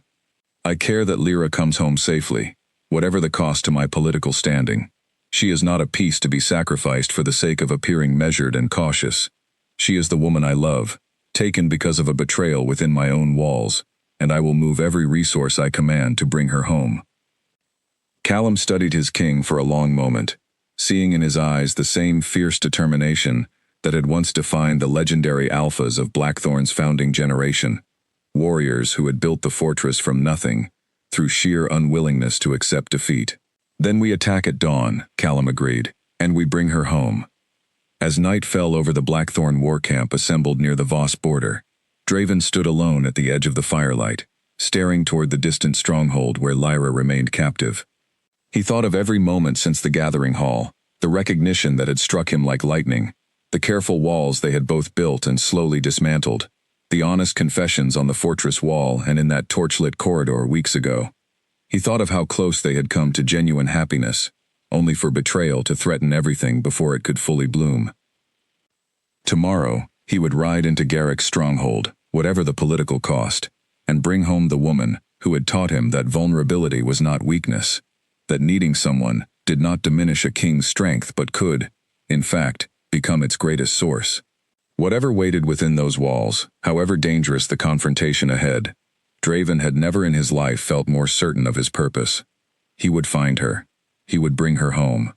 I care that Lyra comes home safely, whatever the cost to my political standing. She is not a piece to be sacrificed for the sake of appearing measured and cautious. She is the woman I love, taken because of a betrayal within my own walls, and I will move every resource I command to bring her home." Callum studied his king for a long moment, seeing in his eyes the same fierce determination that had once defined the legendary alphas of Blackthorn's founding generation, warriors who had built the fortress from nothing, through sheer unwillingness to accept defeat. "Then we attack at dawn," Callum agreed, "and we bring her home." As night fell over the Blackthorn war camp assembled near the Voss border, Draven stood alone at the edge of the firelight, staring toward the distant stronghold where Lyra remained captive. He thought of every moment since the gathering hall, the recognition that had struck him like lightning, the careful walls they had both built and slowly dismantled, the honest confessions on the fortress wall and in that torchlit corridor weeks ago. He thought of how close they had come to genuine happiness, only for betrayal to threaten everything before it could fully bloom. Tomorrow, he would ride into Garrick's stronghold, whatever the political cost, and bring home the woman who had taught him that vulnerability was not weakness, that needing someone did not diminish a king's strength but could, in fact, become its greatest source. Whatever waited within those walls, however dangerous the confrontation ahead, Draven had never in his life felt more certain of his purpose. He would find her. He would bring her home.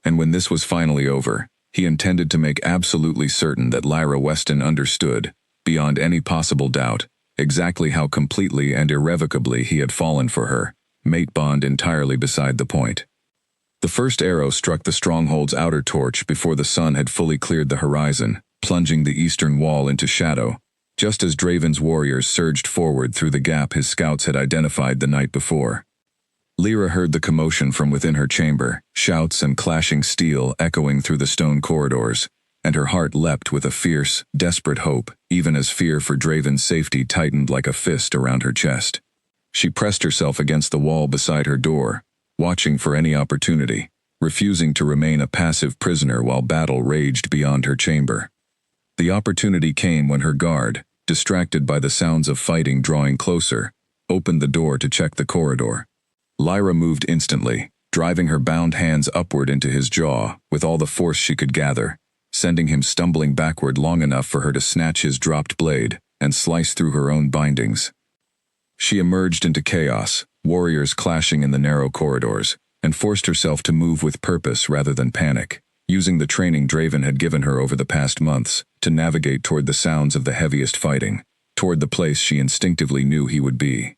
And when this was finally over, he intended to make absolutely certain that Lyra Weston understood, beyond any possible doubt, exactly how completely and irrevocably he had fallen for her, mate bond entirely beside the point. The first arrow struck the stronghold's outer torch before the sun had fully cleared the horizon, plunging the eastern wall into shadow, just as Draven's warriors surged forward through the gap his scouts had identified the night before. Lyra heard the commotion from within her chamber, shouts and clashing steel echoing through the stone corridors, and her heart leapt with a fierce, desperate hope, even as fear for Draven's safety tightened like a fist around her chest. She pressed herself against the wall beside her door, watching for any opportunity, refusing to remain a passive prisoner while battle raged beyond her chamber. The opportunity came when her guard, distracted by the sounds of fighting drawing closer, opened the door to check the corridor. Lyra moved instantly, driving her bound hands upward into his jaw with all the force she could gather, sending him stumbling backward long enough for her to snatch his dropped blade and slice through her own bindings. She emerged into chaos, warriors clashing in the narrow corridors, and forced herself to move with purpose rather than panic, using the training Draven had given her over the past months to navigate toward the sounds of the heaviest fighting, toward the place she instinctively knew he would be.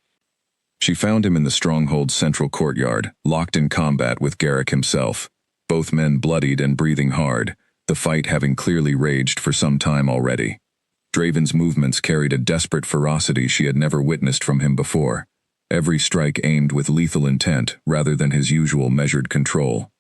She found him in the stronghold's central courtyard, locked in combat with Garrick himself, both men bloodied and breathing hard, the fight having clearly raged for some time already. Draven's movements carried a desperate ferocity she had never witnessed from him before, every strike aimed with lethal intent rather than his usual measured control.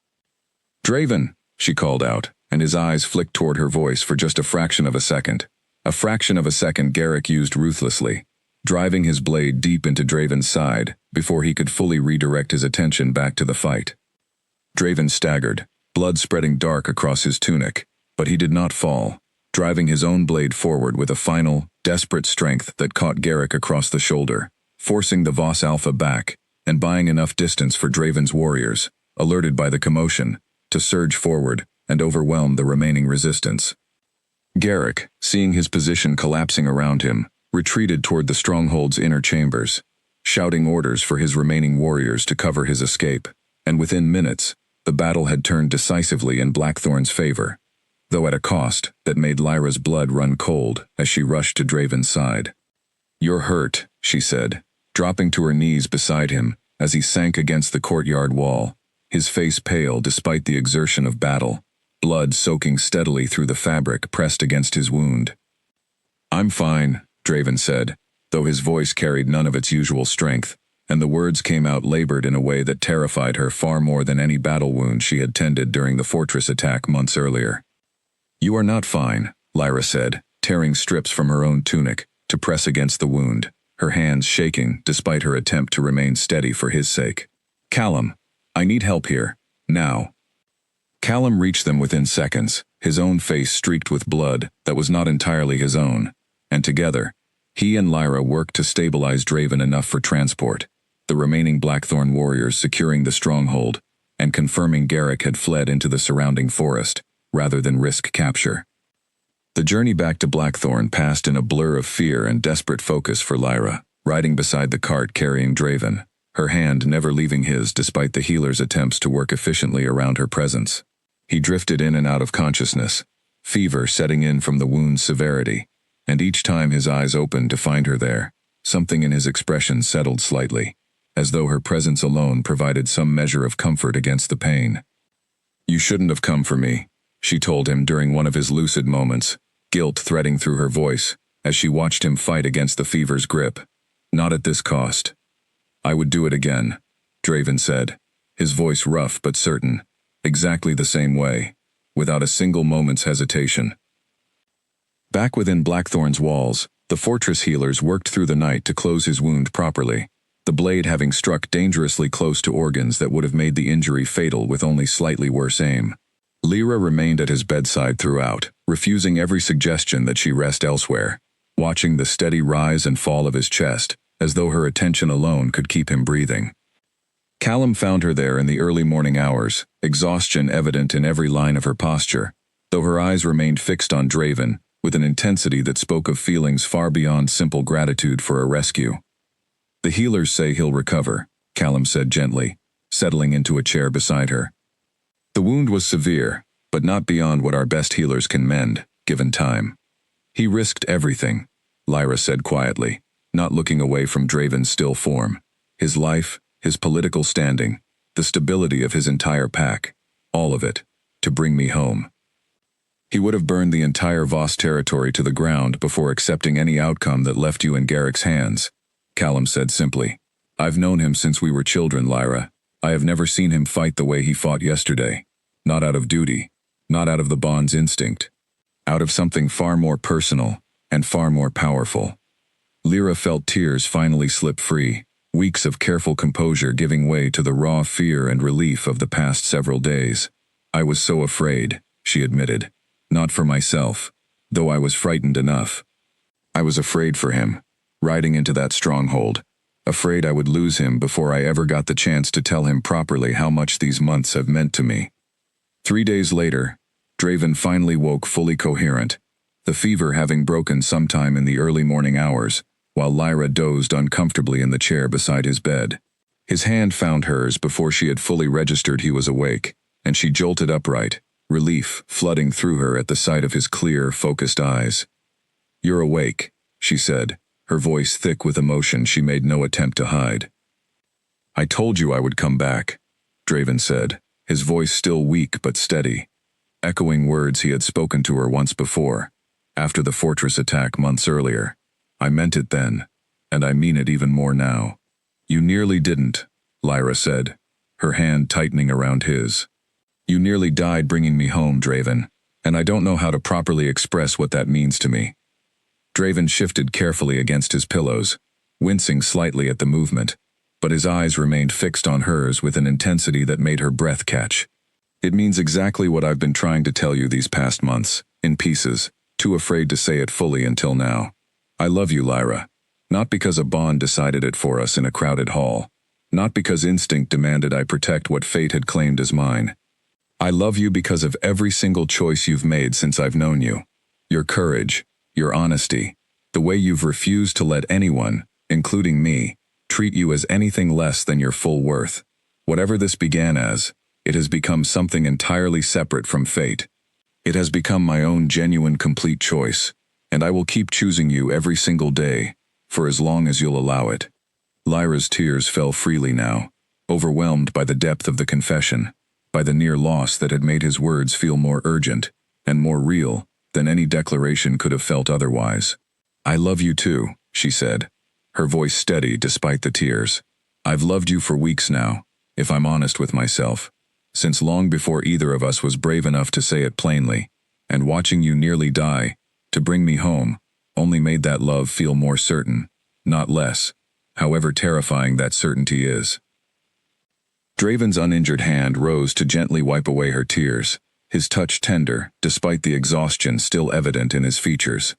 "Draven!" she called out, and his eyes flicked toward her voice for just a fraction of a second. A fraction of a second Garrick used ruthlessly, driving his blade deep into Draven's side before he could fully redirect his attention back to the fight. Draven staggered, blood spreading dark across his tunic, but he did not fall, driving his own blade forward with a final, desperate strength that caught Garrick across the shoulder, forcing the Voss Alpha back and buying enough distance for Draven's warriors, alerted by the commotion, to surge forward and overwhelm the remaining resistance. Garrick, seeing his position collapsing around him, retreated toward the stronghold's inner chambers, shouting orders for his remaining warriors to cover his escape, and within minutes, the battle had turned decisively in Blackthorn's favor, though at a cost that made Lyra's blood run cold as she rushed to Draven's side. "You're hurt," she said, dropping to her knees beside him as he sank against the courtyard wall, his face pale despite the exertion of battle, blood soaking steadily through the fabric pressed against his wound. "I'm fine," Draven said, though his voice carried none of its usual strength, and the words came out labored in a way that terrified her far more than any battle wound she had tended during the fortress attack months earlier. "You are not fine," Lyra said, tearing strips from her own tunic to press against the wound, her hands shaking despite her attempt to remain steady for his sake. "Callum, I need help here, now." Callum reached them within seconds, his own face streaked with blood that was not entirely his own, and together, he and Lyra worked to stabilize Draven enough for transport, the remaining Blackthorn warriors securing the stronghold and confirming Garrick had fled into the surrounding forest rather than risk capture. The journey back to Blackthorn passed in a blur of fear and desperate focus for Lyra, riding beside the cart carrying Draven, her hand never leaving his despite the healer's attempts to work efficiently around her presence. He drifted in and out of consciousness, fever setting in from the wound's severity, and each time his eyes opened to find her there, something in his expression settled slightly, as though her presence alone provided some measure of comfort against the pain. "You shouldn't have come for me," she told him during one of his lucid moments, guilt threading through her voice as she watched him fight against the fever's grip. "Not at this cost." "I would do it again," Draven said, his voice rough but certain, exactly the same way, without a single moment's hesitation. Back within Blackthorn's walls, the fortress healers worked through the night to close his wound properly, the blade having struck dangerously close to organs that would have made the injury fatal with only slightly worse aim. Lyra remained at his bedside throughout, refusing every suggestion that she rest elsewhere, watching the steady rise and fall of his chest, as though her attention alone could keep him breathing. Callum found her there in the early morning hours, exhaustion evident in every line of her posture, though her eyes remained fixed on Draven, with an intensity that spoke of feelings far beyond simple gratitude for a rescue. "The healers say he'll recover," Callum said gently, settling into a chair beside her. "The wound was severe, but not beyond what our best healers can mend, given time." "He risked everything," Lyra said quietly, not looking away from Draven's still form. "His life, his political standing, the stability of his entire pack, all of it, to bring me home. He would have burned the entire Voss territory to the ground before accepting any outcome that left you in Garrick's hands," Callum said simply. "I've known him since we were children, Lyra. I have never seen him fight the way he fought yesterday. Not out of duty, not out of the bond's instinct. Out of something far more personal and far more powerful." Lyra felt tears finally slip free, weeks of careful composure giving way to the raw fear and relief of the past several days. I was so afraid, she admitted. Not for myself, though I was frightened enough. I was afraid for him, riding into that stronghold, afraid I would lose him before I ever got the chance to tell him properly how much these months have meant to me. 3 days later, Draven finally woke fully coherent, the fever having broken sometime in the early morning hours, while Lyra dozed uncomfortably in the chair beside his bed. His hand found hers before she had fully registered he was awake, and she jolted upright, relief flooding through her at the sight of his clear, focused eyes. "You're awake," she said, her voice thick with emotion she made no attempt to hide. "I told you I would come back," Draven said, his voice still weak but steady, echoing words he had spoken to her once before, after the fortress attack months earlier. "I meant it then, and I mean it even more now." "You nearly didn't," Lyra said, her hand tightening around his. "You nearly died bringing me home, Draven, and I don't know how to properly express what that means to me." Draven shifted carefully against his pillows, wincing slightly at the movement, but his eyes remained fixed on hers with an intensity that made her breath catch. "It means exactly what I've been trying to tell you these past months, in pieces, too afraid to say it fully until now. I love you, Lyra. Not because a bond decided it for us in a crowded hall. Not because instinct demanded I protect what fate had claimed as mine. I love you because of every single choice you've made since I've known you. Your courage, your honesty, the way you've refused to let anyone, including me, treat you as anything less than your full worth. Whatever this began as, it has become something entirely separate from fate. It has become my own genuine complete choice, and I will keep choosing you every single day, for as long as you'll allow it." Lyra's tears fell freely now, overwhelmed by the depth of the confession, by the near loss that had made his words feel more urgent and more real than any declaration could have felt otherwise. "I love you too," she said, her voice steady despite the tears. "I've loved you for weeks now, if I'm honest with myself, since long before either of us was brave enough to say it plainly, and watching you nearly die, to bring me home, only made that love feel more certain, not less, however terrifying that certainty is." Draven's uninjured hand rose to gently wipe away her tears, his touch tender, despite the exhaustion still evident in his features.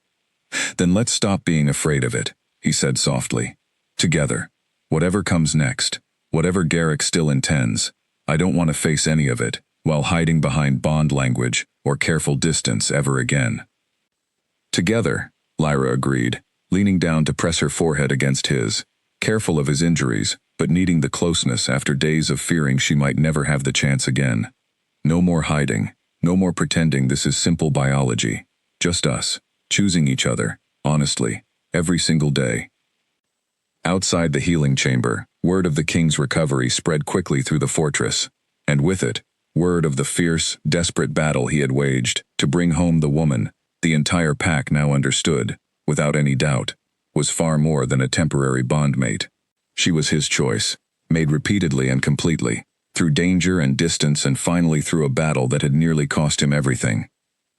"Then let's stop being afraid of it," he said softly. "Together. Whatever comes next, whatever Garrick still intends, I don't want to face any of it, while hiding behind bond language or careful distance ever again." "Together," Lyra agreed, leaning down to press her forehead against his, careful of his injuries, but needing the closeness after days of fearing she might never have the chance again. "No more hiding, no more pretending this is simple biology. Just us, choosing each other, honestly, every single day." Outside the healing chamber, word of the king's recovery spread quickly through the fortress, and with it, word of the fierce, desperate battle he had waged to bring home the woman the entire pack now understood, without any doubt, was far more than a temporary bondmate. She was his choice, made repeatedly and completely, through danger and distance and finally through a battle that had nearly cost him everything.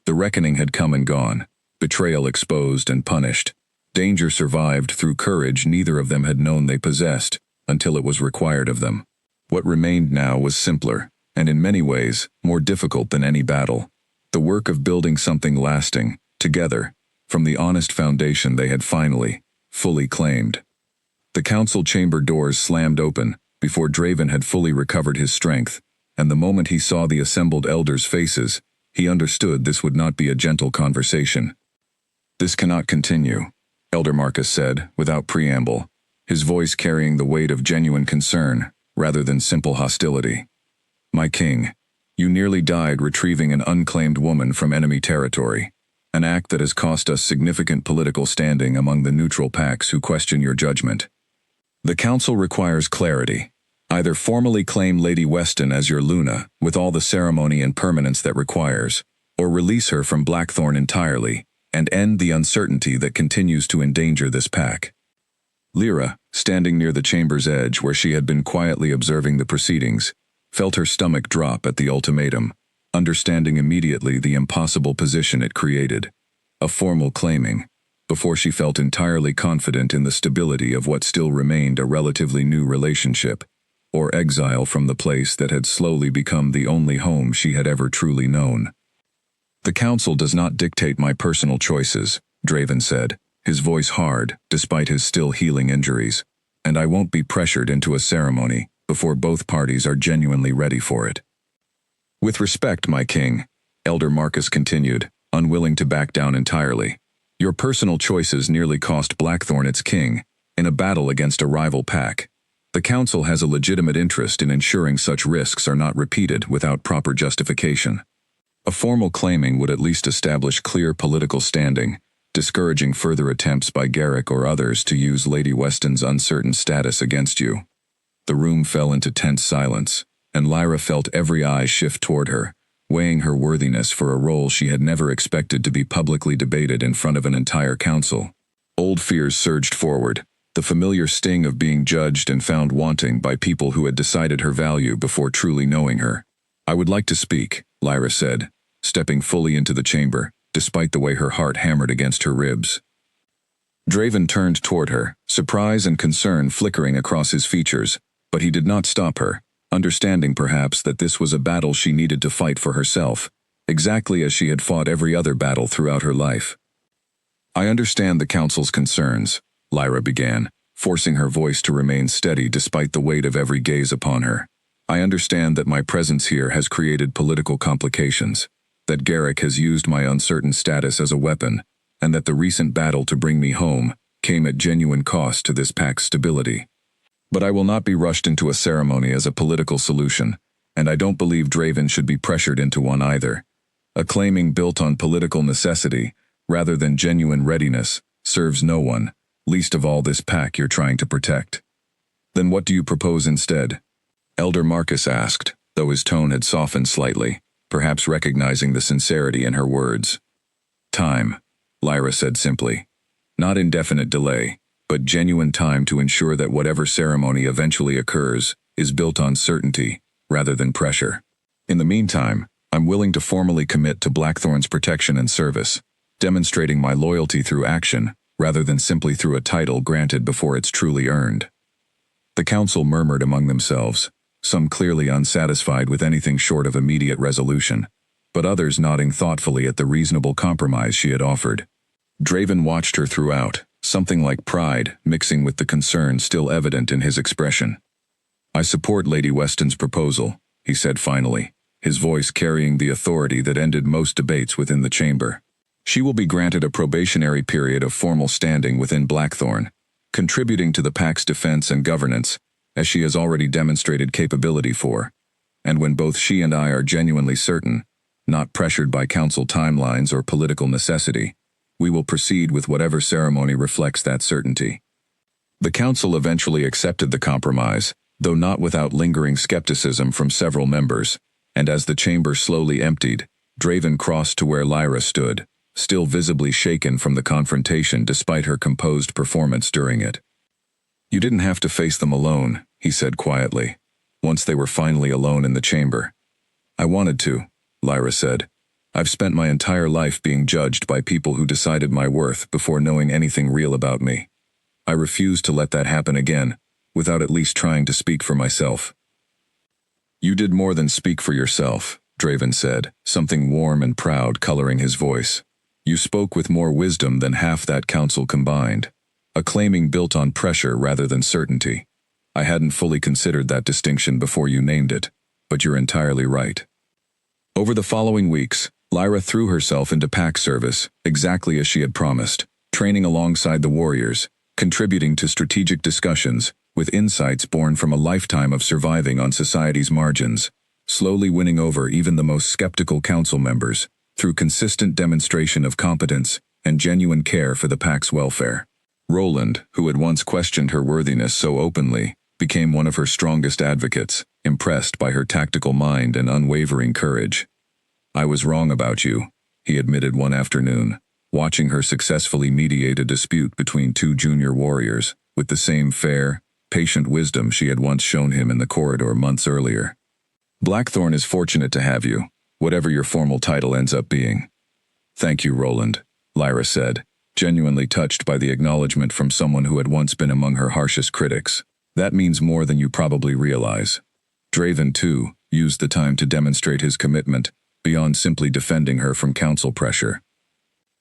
The reckoning had come and gone, betrayal exposed and punished. Danger survived through courage neither of them had known they possessed, until it was required of them. What remained now was simpler, and in many ways, more difficult than any battle. The work of building something lasting, together, from the honest foundation they had finally, fully claimed. The council chamber doors slammed open, before Draven had fully recovered his strength, and the moment he saw the assembled elders' faces, he understood this would not be a gentle conversation. "This cannot continue," Elder Marcus said, without preamble, his voice carrying the weight of genuine concern, rather than simple hostility. "My king, you nearly died retrieving an unclaimed woman from enemy territory, an act that has cost us significant political standing among the neutral packs who question your judgment. The council requires clarity. Either formally claim Lady Weston as your Luna, with all the ceremony and permanence that requires, or release her from Blackthorn entirely, and end the uncertainty that continues to endanger this pack." Lyra, standing near the chamber's edge where she had been quietly observing the proceedings, felt her stomach drop at the ultimatum, understanding immediately the impossible position it created. A formal claiming. before she felt entirely confident in the stability of what still remained a relatively new relationship, or exile from the place that had slowly become the only home she had ever truly known. "The council does not dictate my personal choices," Draven said, his voice hard, despite his still healing injuries, "and I won't be pressured into a ceremony before both parties are genuinely ready for it." "With respect, my king," Elder Marcus continued, unwilling to back down entirely, "your personal choices nearly cost Blackthorn its king, in a battle against a rival pack. The council has a legitimate interest in ensuring such risks are not repeated without proper justification. A formal claiming would at least establish clear political standing, discouraging further attempts by Garrick or others to use Lady Weston's uncertain status against you." The room fell into tense silence, and Lyra felt every eye shift toward her, weighing her worthiness for a role she had never expected to be publicly debated in front of an entire council. Old fears surged forward, the familiar sting of being judged and found wanting by people who had decided her value before truly knowing her. "I would like to speak," Lyra said, stepping fully into the chamber, despite the way her heart hammered against her ribs. Draven turned toward her, surprise and concern flickering across his features, but he did not stop her, understanding perhaps that this was a battle she needed to fight for herself, exactly as she had fought every other battle throughout her life. "I understand the council's concerns," Lyra began, forcing her voice to remain steady despite the weight of every gaze upon her. "I understand that my presence here has created political complications, that Garrick has used my uncertain status as a weapon, and that the recent battle to bring me home came at genuine cost to this pack's stability. But I will not be rushed into a ceremony as a political solution, and I don't believe Draven should be pressured into one either. A claiming built on political necessity, rather than genuine readiness, serves no one, least of all this pack you're trying to protect." "Then what do you propose instead?" Elder Marcus asked, though his tone had softened slightly, perhaps recognizing the sincerity in her words. "Time," Lyra said simply. "Not indefinite delay, but genuine time to ensure that whatever ceremony eventually occurs is built on certainty, rather than pressure. In the meantime, I'm willing to formally commit to Blackthorn's protection and service, demonstrating my loyalty through action, rather than simply through a title granted before it's truly earned." The council murmured among themselves, some clearly unsatisfied with anything short of immediate resolution, but others nodding thoughtfully at the reasonable compromise she had offered. Draven watched her throughout, something like pride mixing with the concern still evident in his expression. "I support Lady Weston's proposal," he said finally, his voice carrying the authority that ended most debates within the chamber. "She will be granted a probationary period of formal standing within Blackthorn, contributing to the pack's defense and governance, as she has already demonstrated capability for, and when both she and I are genuinely certain, not pressured by council timelines or political necessity, we will proceed with whatever ceremony reflects that certainty." The council eventually accepted the compromise, though not without lingering skepticism from several members, and as the chamber slowly emptied, Draven crossed to where Lyra stood, still visibly shaken from the confrontation despite her composed performance during it. "You didn't have to face them alone," he said quietly, once they were finally alone in the chamber. "I wanted to," Lyra said. "I've spent my entire life being judged by people who decided my worth before knowing anything real about me. I refuse to let that happen again, without at least trying to speak for myself." "You did more than speak for yourself," Draven said, something warm and proud coloring his voice. "You spoke with more wisdom than half that council combined. A claiming built on pressure rather than certainty. I hadn't fully considered that distinction before you named it, but you're entirely right." Over the following weeks, Lyra threw herself into pack service, exactly as she had promised, training alongside the warriors, contributing to strategic discussions, with insights born from a lifetime of surviving on society's margins, slowly winning over even the most skeptical council members, through consistent demonstration of competence and genuine care for the pack's welfare. Roland, who had once questioned her worthiness so openly, became one of her strongest advocates, impressed by her tactical mind and unwavering courage. "I was wrong about you," he admitted one afternoon, watching her successfully mediate a dispute between two junior warriors, with the same fair, patient wisdom she had once shown him in the corridor months earlier. "Blackthorn is fortunate to have you, whatever your formal title ends up being." "Thank you, Roland," Lyra said, genuinely touched by the acknowledgement from someone who had once been among her harshest critics. That means more than you probably realize. Draven, too, used the time to demonstrate his commitment, beyond simply defending her from council pressure.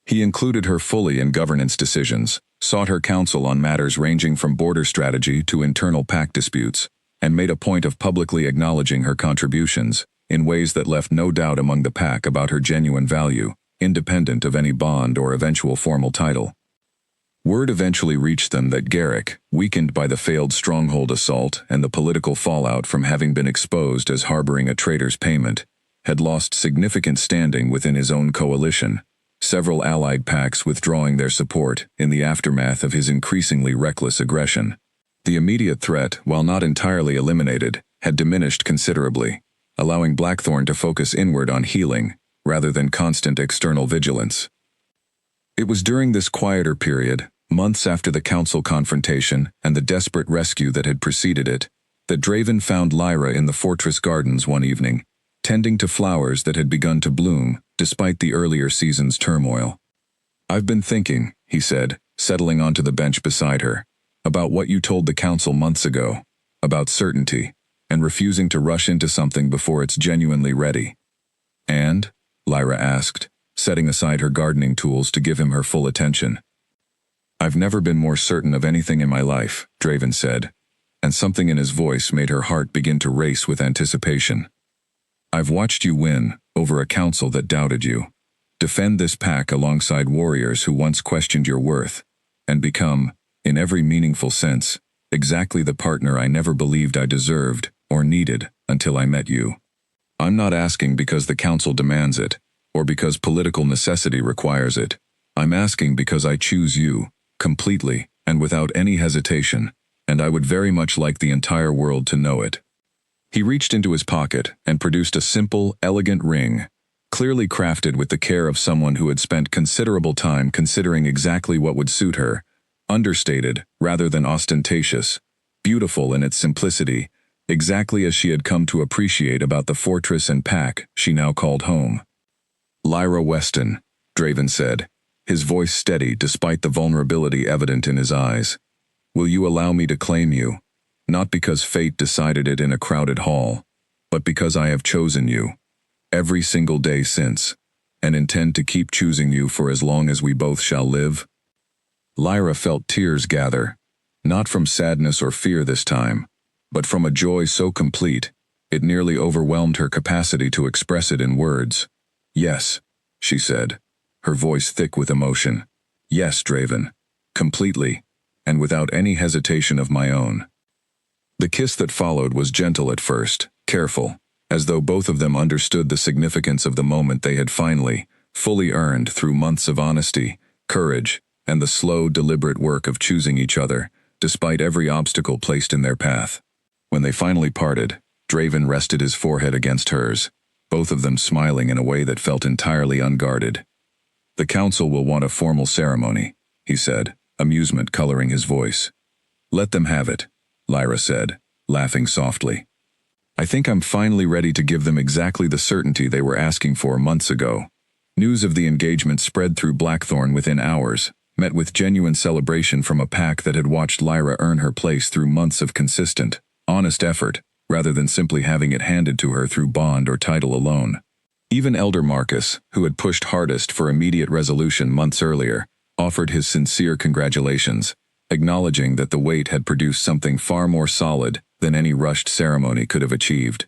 He included her fully in governance decisions, sought her counsel on matters ranging from border strategy to internal pact disputes, and made a point of publicly acknowledging her contributions, in ways that left no doubt among the pack about her genuine value, independent of any bond or eventual formal title. Word eventually reached them that Garrick, weakened by the failed stronghold assault and the political fallout from having been exposed as harboring a traitor's payment, had lost significant standing within his own coalition, several allied packs withdrawing their support in the aftermath of his increasingly reckless aggression. The immediate threat, while not entirely eliminated, had diminished considerably, allowing Blackthorn to focus inward on healing, rather than constant external vigilance. It was during this quieter period, months after the council confrontation and the desperate rescue that had preceded it, that Draven found Lyra in the fortress gardens one evening, tending to flowers that had begun to bloom, despite the earlier season's turmoil. "I've been thinking," he said, settling onto the bench beside her, "about what you told the council months ago, about certainty, and refusing to rush into something before it's genuinely ready." "And?" Lyra asked, setting aside her gardening tools to give him her full attention. "I've never been more certain of anything in my life," Draven said, and something in his voice made her heart begin to race with anticipation. "I've watched you win, over a council that doubted you, defend this pack alongside warriors who once questioned your worth, and become, in every meaningful sense, exactly the partner I never believed I deserved or needed until I met you. I'm not asking because the council demands it, or because political necessity requires it. I'm asking because I choose you, completely and without any hesitation, and I would very much like the entire world to know it." He reached into his pocket and produced a simple, elegant ring, clearly crafted with the care of someone who had spent considerable time considering exactly what would suit her, understated rather than ostentatious, beautiful in its simplicity, exactly as she had come to appreciate about the fortress and pack she now called home. "Lyra Weston," Draven said, his voice steady despite the vulnerability evident in his eyes. "Will you allow me to claim you? Not because fate decided it in a crowded hall, but because I have chosen you, every single day since, and intend to keep choosing you for as long as we both shall live?" Lyra felt tears gather, not from sadness or fear this time, but from a joy so complete, it nearly overwhelmed her capacity to express it in words. "Yes," she said, her voice thick with emotion. "Yes, Draven. Completely, and without any hesitation of my own." The kiss that followed was gentle at first, careful, as though both of them understood the significance of the moment they had finally, fully earned through months of honesty, courage, and the slow, deliberate work of choosing each other, despite every obstacle placed in their path. When they finally parted, Draven rested his forehead against hers, both of them smiling in a way that felt entirely unguarded. "The council will want a formal ceremony," he said, amusement coloring his voice. "Let them have it," Lyra said, laughing softly. "I think I'm finally ready to give them exactly the certainty they were asking for months ago." News of the engagement spread through Blackthorn within hours, met with genuine celebration from a pack that had watched Lyra earn her place through months of consistent, honest effort, rather than simply having it handed to her through bond or title alone. Even Elder Marcus, who had pushed hardest for immediate resolution months earlier, offered his sincere congratulations, acknowledging that the wait had produced something far more solid than any rushed ceremony could have achieved.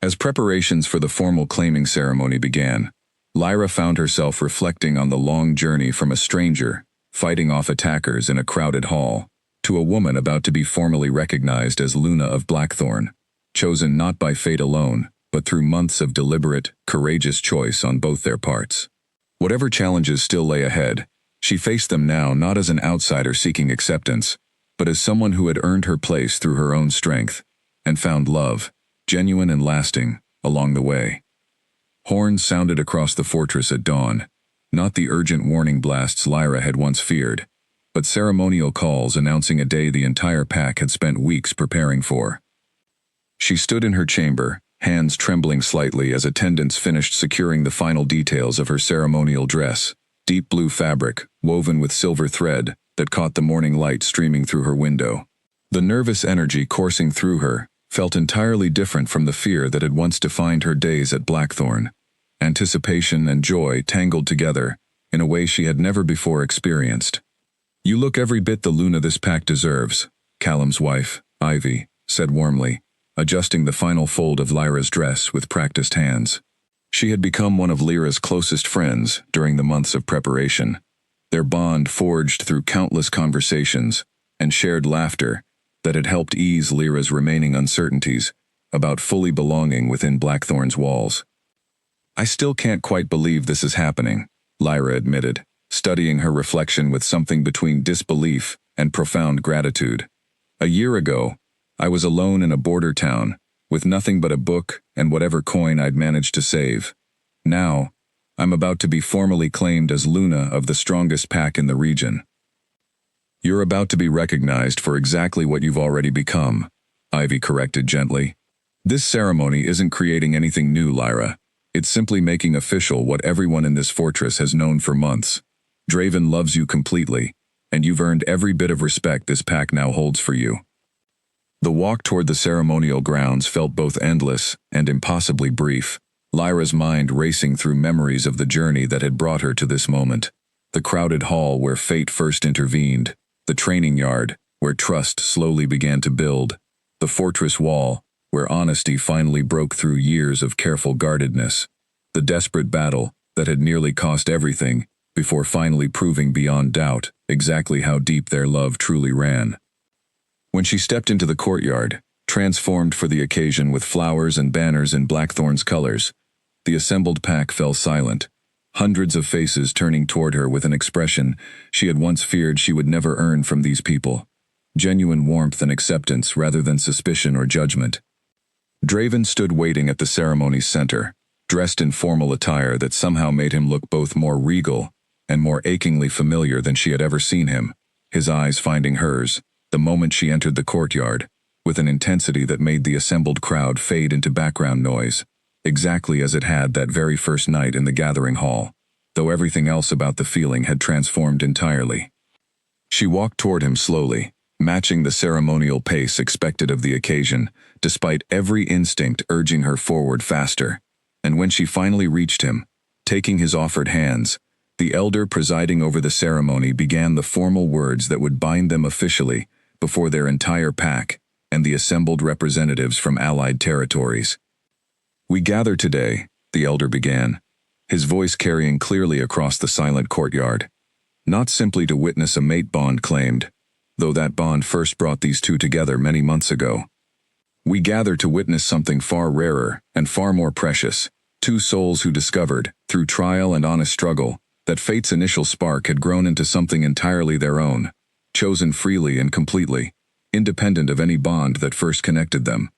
As preparations for the formal claiming ceremony began, Lyra found herself reflecting on the long journey from a stranger, fighting off attackers in a crowded hall, to a woman about to be formally recognized as Luna of Blackthorn, chosen not by fate alone, but through months of deliberate, courageous choice on both their parts. Whatever challenges still lay ahead, she faced them now not as an outsider seeking acceptance, but as someone who had earned her place through her own strength, and found love, genuine and lasting, along the way. Horns sounded across the fortress at dawn, not the urgent warning blasts Lyra had once feared, but ceremonial calls announcing a day the entire pack had spent weeks preparing for. She stood in her chamber, hands trembling slightly as attendants finished securing the final details of her ceremonial dress, deep blue fabric, woven with silver thread, that caught the morning light streaming through her window. The nervous energy coursing through her felt entirely different from the fear that had once defined her days at Blackthorn. Anticipation and joy tangled together in a way she had never before experienced. "You look every bit the Luna this pack deserves," Callum's wife, Ivy, said warmly, adjusting the final fold of Lyra's dress with practiced hands. She had become one of Lyra's closest friends during the months of preparation, their bond forged through countless conversations and shared laughter that had helped ease Lyra's remaining uncertainties about fully belonging within Blackthorn's walls. "I still can't quite believe this is happening," Lyra admitted, studying her reflection with something between disbelief and profound gratitude. "A year ago, I was alone in a border town, with nothing but a book and whatever coin I'd managed to save. Now, I'm about to be formally claimed as Luna of the strongest pack in the region." "You're about to be recognized for exactly what you've already become," Ivy corrected gently. "This ceremony isn't creating anything new, Lyra. It's simply making official what everyone in this fortress has known for months. Draven loves you completely, and you've earned every bit of respect this pack now holds for you." The walk toward the ceremonial grounds felt both endless and impossibly brief, Lyra's mind racing through memories of the journey that had brought her to this moment. The crowded hall where fate first intervened, the training yard where trust slowly began to build, the fortress wall where honesty finally broke through years of careful guardedness, the desperate battle that had nearly cost everything before finally proving beyond doubt exactly how deep their love truly ran. When she stepped into the courtyard, transformed for the occasion with flowers and banners in Blackthorn's colors, the assembled pack fell silent, hundreds of faces turning toward her with an expression she had once feared she would never earn from these people. Genuine warmth and acceptance rather than suspicion or judgment. Draven stood waiting at the ceremony's center, dressed in formal attire that somehow made him look both more regal and more achingly familiar than she had ever seen him, his eyes finding hers, the moment she entered the courtyard, with an intensity that made the assembled crowd fade into background noise, exactly as it had that very first night in the gathering hall, though everything else about the feeling had transformed entirely. She walked toward him slowly, matching the ceremonial pace expected of the occasion, despite every instinct urging her forward faster. And when she finally reached him, taking his offered hands, the elder presiding over the ceremony began the formal words that would bind them officially before their entire pack and the assembled representatives from allied territories. "We gather today," the elder began, his voice carrying clearly across the silent courtyard, "not simply to witness a mate bond claimed, though that bond first brought these two together many months ago. We gather to witness something far rarer and far more precious, two souls who discovered, through trial and honest struggle, that fate's initial spark had grown into something entirely their own, chosen freely and completely, independent of any bond that first connected them."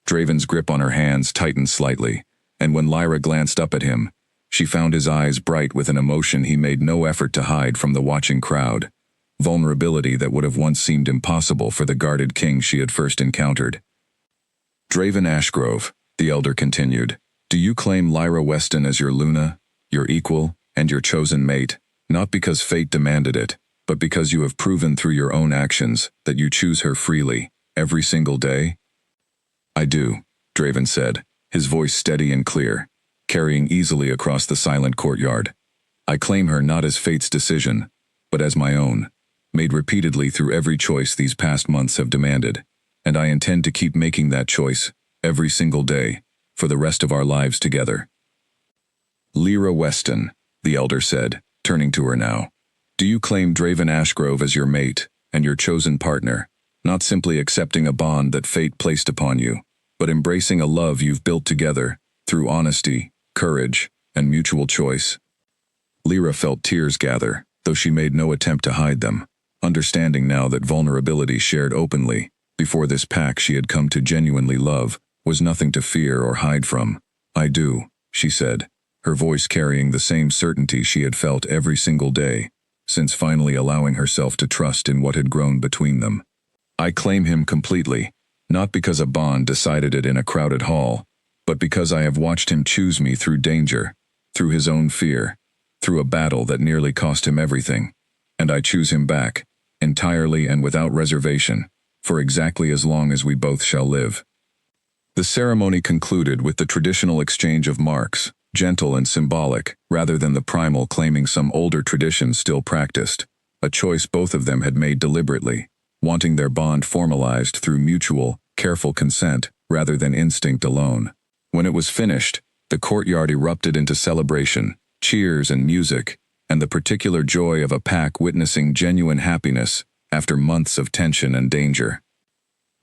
Draven's grip on her hands tightened slightly, and when Lyra glanced up at him, she found his eyes bright with an emotion he made no effort to hide from the watching crowd, vulnerability that would have once seemed impossible for the guarded king she had first encountered. "Draven Ashgrove," the elder continued, "do you claim Lyra Weston as your Luna, your equal, and your chosen mate, not because fate demanded it, but because you have proven through your own actions that you choose her freely, every single day?" "I do," Draven said, his voice steady and clear, carrying easily across the silent courtyard. "I claim her not as fate's decision, but as my own, made repeatedly through every choice these past months have demanded, and I intend to keep making that choice, every single day, for the rest of our lives together." "Lyra Weston," the elder said, turning to her now, "do you claim Draven Ashgrove as your mate and your chosen partner, not simply accepting a bond that fate placed upon you, but embracing a love you've built together through honesty, courage, and mutual choice?" Lyra felt tears gather, though she made no attempt to hide them, understanding now that vulnerability shared openly, before this pack she had come to genuinely love, was nothing to fear or hide from. "I do," she said, her voice carrying the same certainty she had felt every single day, since finally allowing herself to trust in what had grown between them. "I claim him completely, not because a bond decided it in a crowded hall, but because I have watched him choose me through danger, through his own fear, through a battle that nearly cost him everything. And I choose him back, entirely and without reservation, for exactly as long as we both shall live." The ceremony concluded with the traditional exchange of marks, gentle and symbolic, rather than the primal claiming some older tradition still practiced, a choice both of them had made deliberately, wanting their bond formalized through mutual, careful consent rather than instinct alone. When it was finished, the courtyard erupted into celebration, cheers and music, and the particular joy of a pack witnessing genuine happiness after months of tension and danger.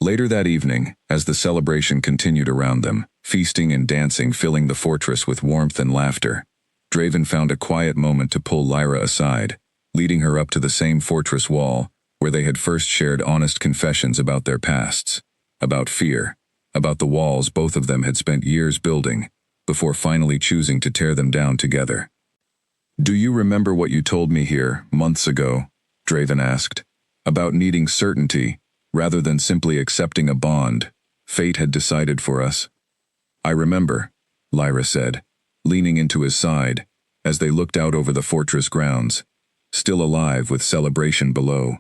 Later that evening, as the celebration continued around them, feasting and dancing filling the fortress with warmth and laughter, Draven found a quiet moment to pull Lyra aside, leading her up to the same fortress wall, where they had first shared honest confessions about their pasts, about fear, about the walls both of them had spent years building, before finally choosing to tear them down together. "Do you remember what you told me here, months ago?" Draven asked. "About needing certainty, rather than simply accepting a bond fate had decided for us." "I remember," Lyra said, leaning into his side, as they looked out over the fortress grounds, still alive with celebration below.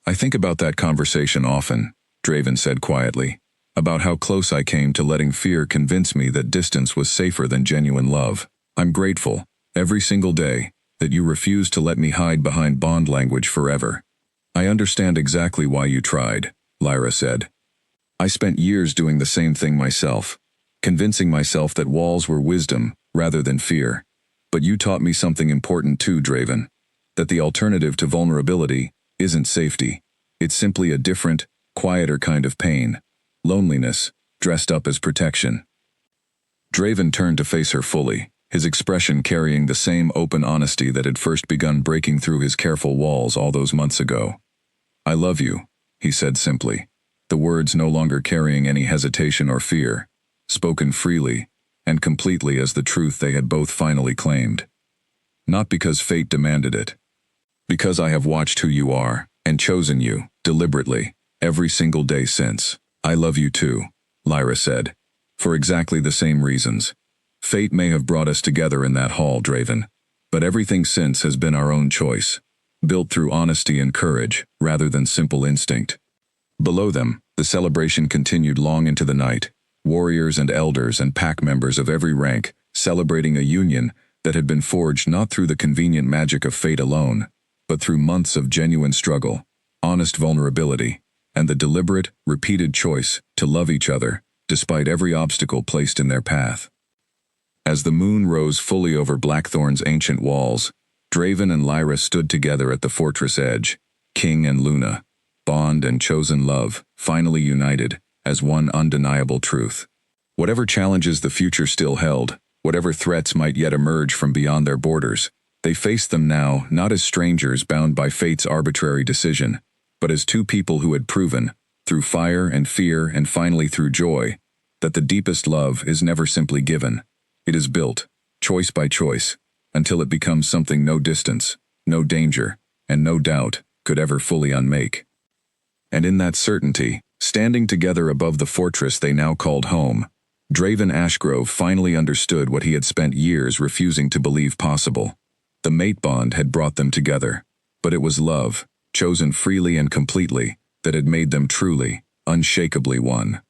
"I think about that conversation often," Draven said quietly, "about how close I came to letting fear convince me that distance was safer than genuine love. I'm grateful, every single day, that you refused to let me hide behind bond language forever." "I understand exactly why you tried," Lyra said. "I spent years doing the same thing myself, convincing myself that walls were wisdom rather than fear. But you taught me something important too, Draven, that the alternative to vulnerability isn't safety. It's simply a different, quieter kind of pain, loneliness, dressed up as protection." Draven turned to face her fully, his expression carrying the same open honesty that had first begun breaking through his careful walls all those months ago. "I love you," he said simply, the words no longer carrying any hesitation or fear, spoken freely and completely as the truth they had both finally claimed. "Not because fate demanded it. Because I have watched who you are, and chosen you, deliberately, every single day since. I love you too," Lyra said, "for exactly the same reasons. Fate may have brought us together in that hall, Draven, but everything since has been our own choice, built through honesty and courage, rather than simple instinct." Below them, the celebration continued long into the night, warriors and elders and pack members of every rank celebrating a union that had been forged not through the convenient magic of fate alone, but through months of genuine struggle, honest vulnerability, and the deliberate, repeated choice to love each other, despite every obstacle placed in their path. As the moon rose fully over Blackthorn's ancient walls, Draven and Lyra stood together at the fortress edge, King and Luna, bond and chosen love, finally united as one undeniable truth. Whatever challenges the future still held, whatever threats might yet emerge from beyond their borders, they faced them now not as strangers bound by fate's arbitrary decision, but as two people who had proven, through fire and fear and finally through joy, that the deepest love is never simply given. It is built, choice by choice, until it becomes something no distance, no danger, and no doubt could ever fully unmake. And in that certainty, standing together above the fortress they now called home, Draven Ashgrove finally understood what he had spent years refusing to believe possible. The mate bond had brought them together, but it was love, chosen freely and completely, that had made them truly, unshakably one.